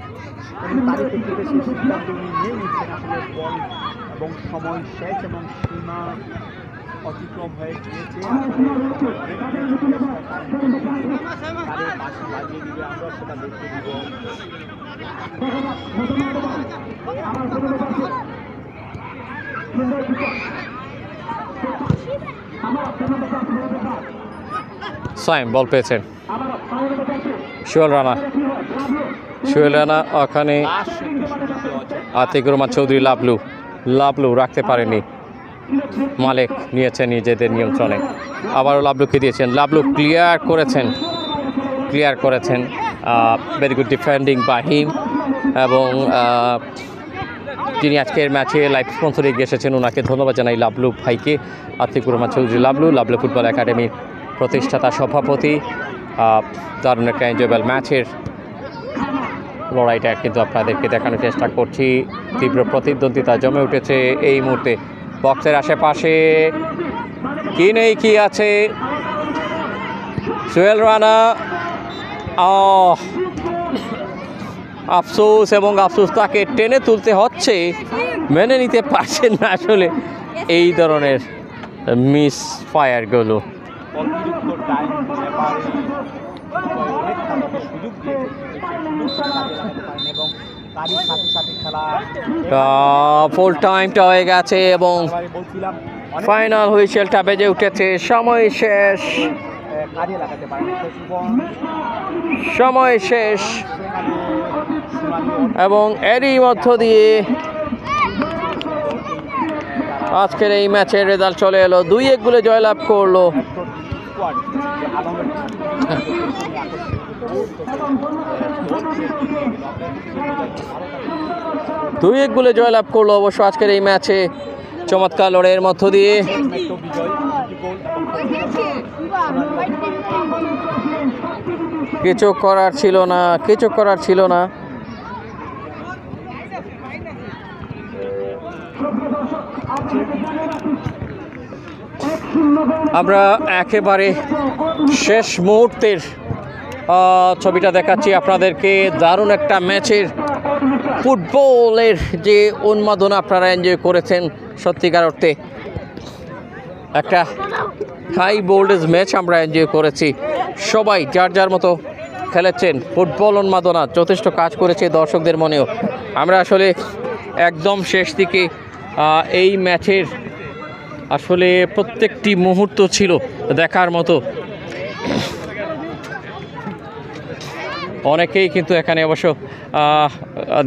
এবং তারই থেকে সেই সিদ্ধান্ত উনি নিয়ে নিচ্ছেন। আসলে বল এবং সময় শেষ এবং সীমা অতিক্রম হয়ে গিয়েছে। বাজিয়ে দিবে, আমরা সেটা দেখতে দিব। সাইম বল পেয়েছেন, সোহেল রানা ওখানে আতিকুর রহমান চৌধুরী লাবলু রাখতে পারেনি, মালেক নিয়েছেন নিজেদের নিয়ন্ত্রণে, আবারও লাবলুকে দিয়েছেন, লাবলু ক্লিয়ার করেছেন। Very good defending by him এবং যিনি আজকের ম্যাচে লাইভ স্পন্সরে এগিয়ে এসেছেন ওনাকে ধন্যবাদ জানাই লাবলু ভাইকে। আতিকুর রহমান চৌধুরী লাবলু ফুটবল একাডেমির প্রতিষ্ঠাতা সভাপতি। দারুণ একটা এনজয়েবল ম্যাচের লড়াইটা কিন্তু আপনাদেরকে দেখানোর চেষ্টা করছি। তীব্র প্রতিদ্বন্দ্বিতা জমে উঠেছে এই মুহূর্তে বক্সের আশেপাশে। কি নেই কি আছে, সোহেল রানা আফসোস তাকে টেনে তুলতে হচ্ছে, মেনে নিতে পারছেন না আসলে এই ধরনের মিস ফায়ারগুলো। ফুল টাইমটা হয়ে গেছে এবং ফাইনাল হুইসেলটা বেজে উঠেছে। সময় শেষ এবং এরই মধ্য দিয়ে আজকের এই ম্যাচের রেজাল্ট চলে এলো। 2-1 গোলে জয়লাভ করলো অবশ্য আজকের এই ম্যাচে চমৎকার লড়াইয়ের মধ্য দিয়ে। কিছু করার ছিল না। আমরা একেবারে শেষ মুহূর্তের ছবিটা দেখাচ্ছি আপনাদেরকে। দারুণ একটা ম্যাচের ফুটবলের যে উন্মাদনা আপনারা এনজয় করেছেন, সত্যিকার অর্থে একটা হাই ভোল্টেজ ম্যাচ আমরা এনজয় করেছি। সবাই যার মতো খেলেছেন, ফুটবল উন্মাদনা যথেষ্ট কাজ করেছে দর্শকদের মনেও। আমরা আসলে একদম শেষ দিকে এই ম্যাচের আসলে প্রত্যেকটি মুহূর্ত ছিল দেখার মতো। অনেকেই কিন্তু এখানে অবশ্য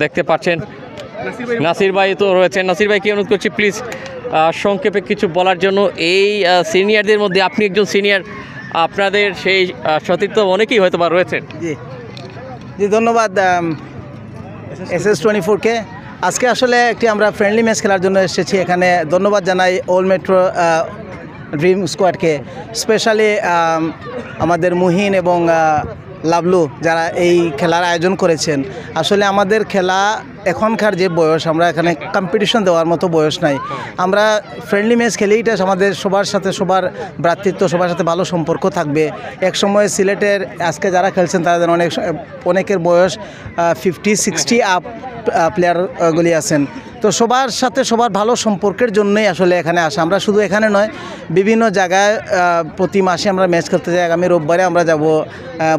দেখতে পাচ্ছেন নাসির ভাই তো রয়েছেন। নাসির ভাইকে অনুরোধ করছি প্লিজ সংক্ষেপে কিছু বলার জন্য। এই সিনিয়রদের মধ্যে আপনি একজন সিনিয়র, আপনাদের সেই সতীর্থ অনেকেই হয়তো বা রয়েছেন। জি ধন্যবাদ SS24-কে। আজকে আসলে একটি আমরা ফ্রেন্ডলি ম্যাচ খেলার জন্য এসেছি এখানে। ধন্যবাদ জানাই ওল্ড মেট্রো ড্রিম স্কোয়াডকে, স্পেশালি আমাদের মুহিন এবং লাবলু যারা এই খেলার আয়োজন করেছেন। আসলে আমাদের খেলা এখনকার যে বয়স, আমরা এখানে কম্পিটিশন দেওয়ার মতো বয়স নাই। আমরা ফ্রেন্ডলি ম্যাচ খেলেই এটা আমাদের সবার সাথে সবার ভ্রাতৃত্ব, সবার সাথে ভালো সম্পর্ক থাকবে। এক সময় সিলেটের আজকে যারা খেলছেন তাদের অনেকের বয়স 50-60 আপ প্লেয়ারগুলি আছেন। তো সবার সাথে সবার ভালো সম্পর্কের জন্যই আসলে এখানে আসা। আমরা শুধু এখানে নয়, বিভিন্ন জায়গায় প্রতি মাসে আমরা ম্যাচ খেলতে যাই। আগামী রোববারে আমরা যাব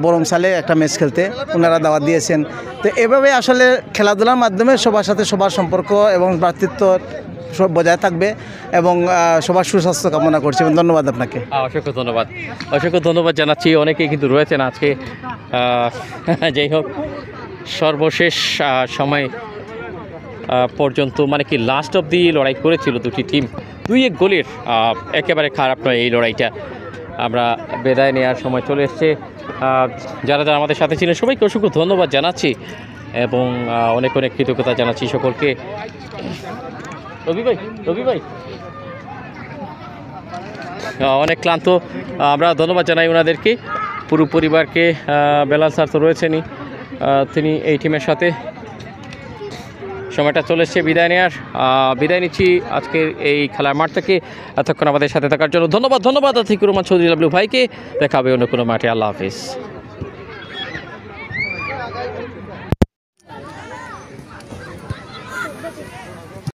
বরমসালে একটা ম্যাচ খেলতে, ওনারা দাওয়াত দিয়েছেন। তো এভাবে আসলে খেলাধুলার মাধ্যমে সবার সাথে সবার সম্পর্ক এবং ভ্রাতৃত্ব সব বজায় থাকবে এবং সবার সুস্বাস্থ্য কামনা করছি। এবং ধন্যবাদ আপনাকে। অসংখ্য ধন্যবাদ জানাচ্ছি। অনেকেই কিন্তু রয়েছেন আজকে। যাই হোক, সর্বশেষ সময় পর্যন্ত মানে কি লাস্ট অবধি লড়াই করেছিল দুটি টিম, 2-1 গোলের। একেবারে খারাপ নয় এই লড়াইটা। আমরা বিদায় নেওয়ার সময় চলে এসছে। যারা যারা আমাদের সাথে ছিলেন সবাইকে অসংখ্য ধন্যবাদ জানাচ্ছি এবং অনেক অনেক কৃতজ্ঞতা জানাচ্ছি সকলকে। রবি ভাই অনেক ক্লান্ত, আমরা ধন্যবাদ জানাই ওনাদেরকে, পুরো পরিবারকে। বেলাল স্যার তো রয়েছেনই, তিনি এই টিমের সাথে। সময়টা চলে এসছে বিদায় নেওয়ার। বিদায় নিচ্ছি আজকের এই খেলার মাঠ থেকে। এতক্ষণ আমাদের সাথে থাকার জন্য ধন্যবাদ। আতিকুর রহমান চৌধুরী লাবলু ভাইকে। দেখা হবে অন্য কোনো মাঠে। আল্লাহ হাফিজ।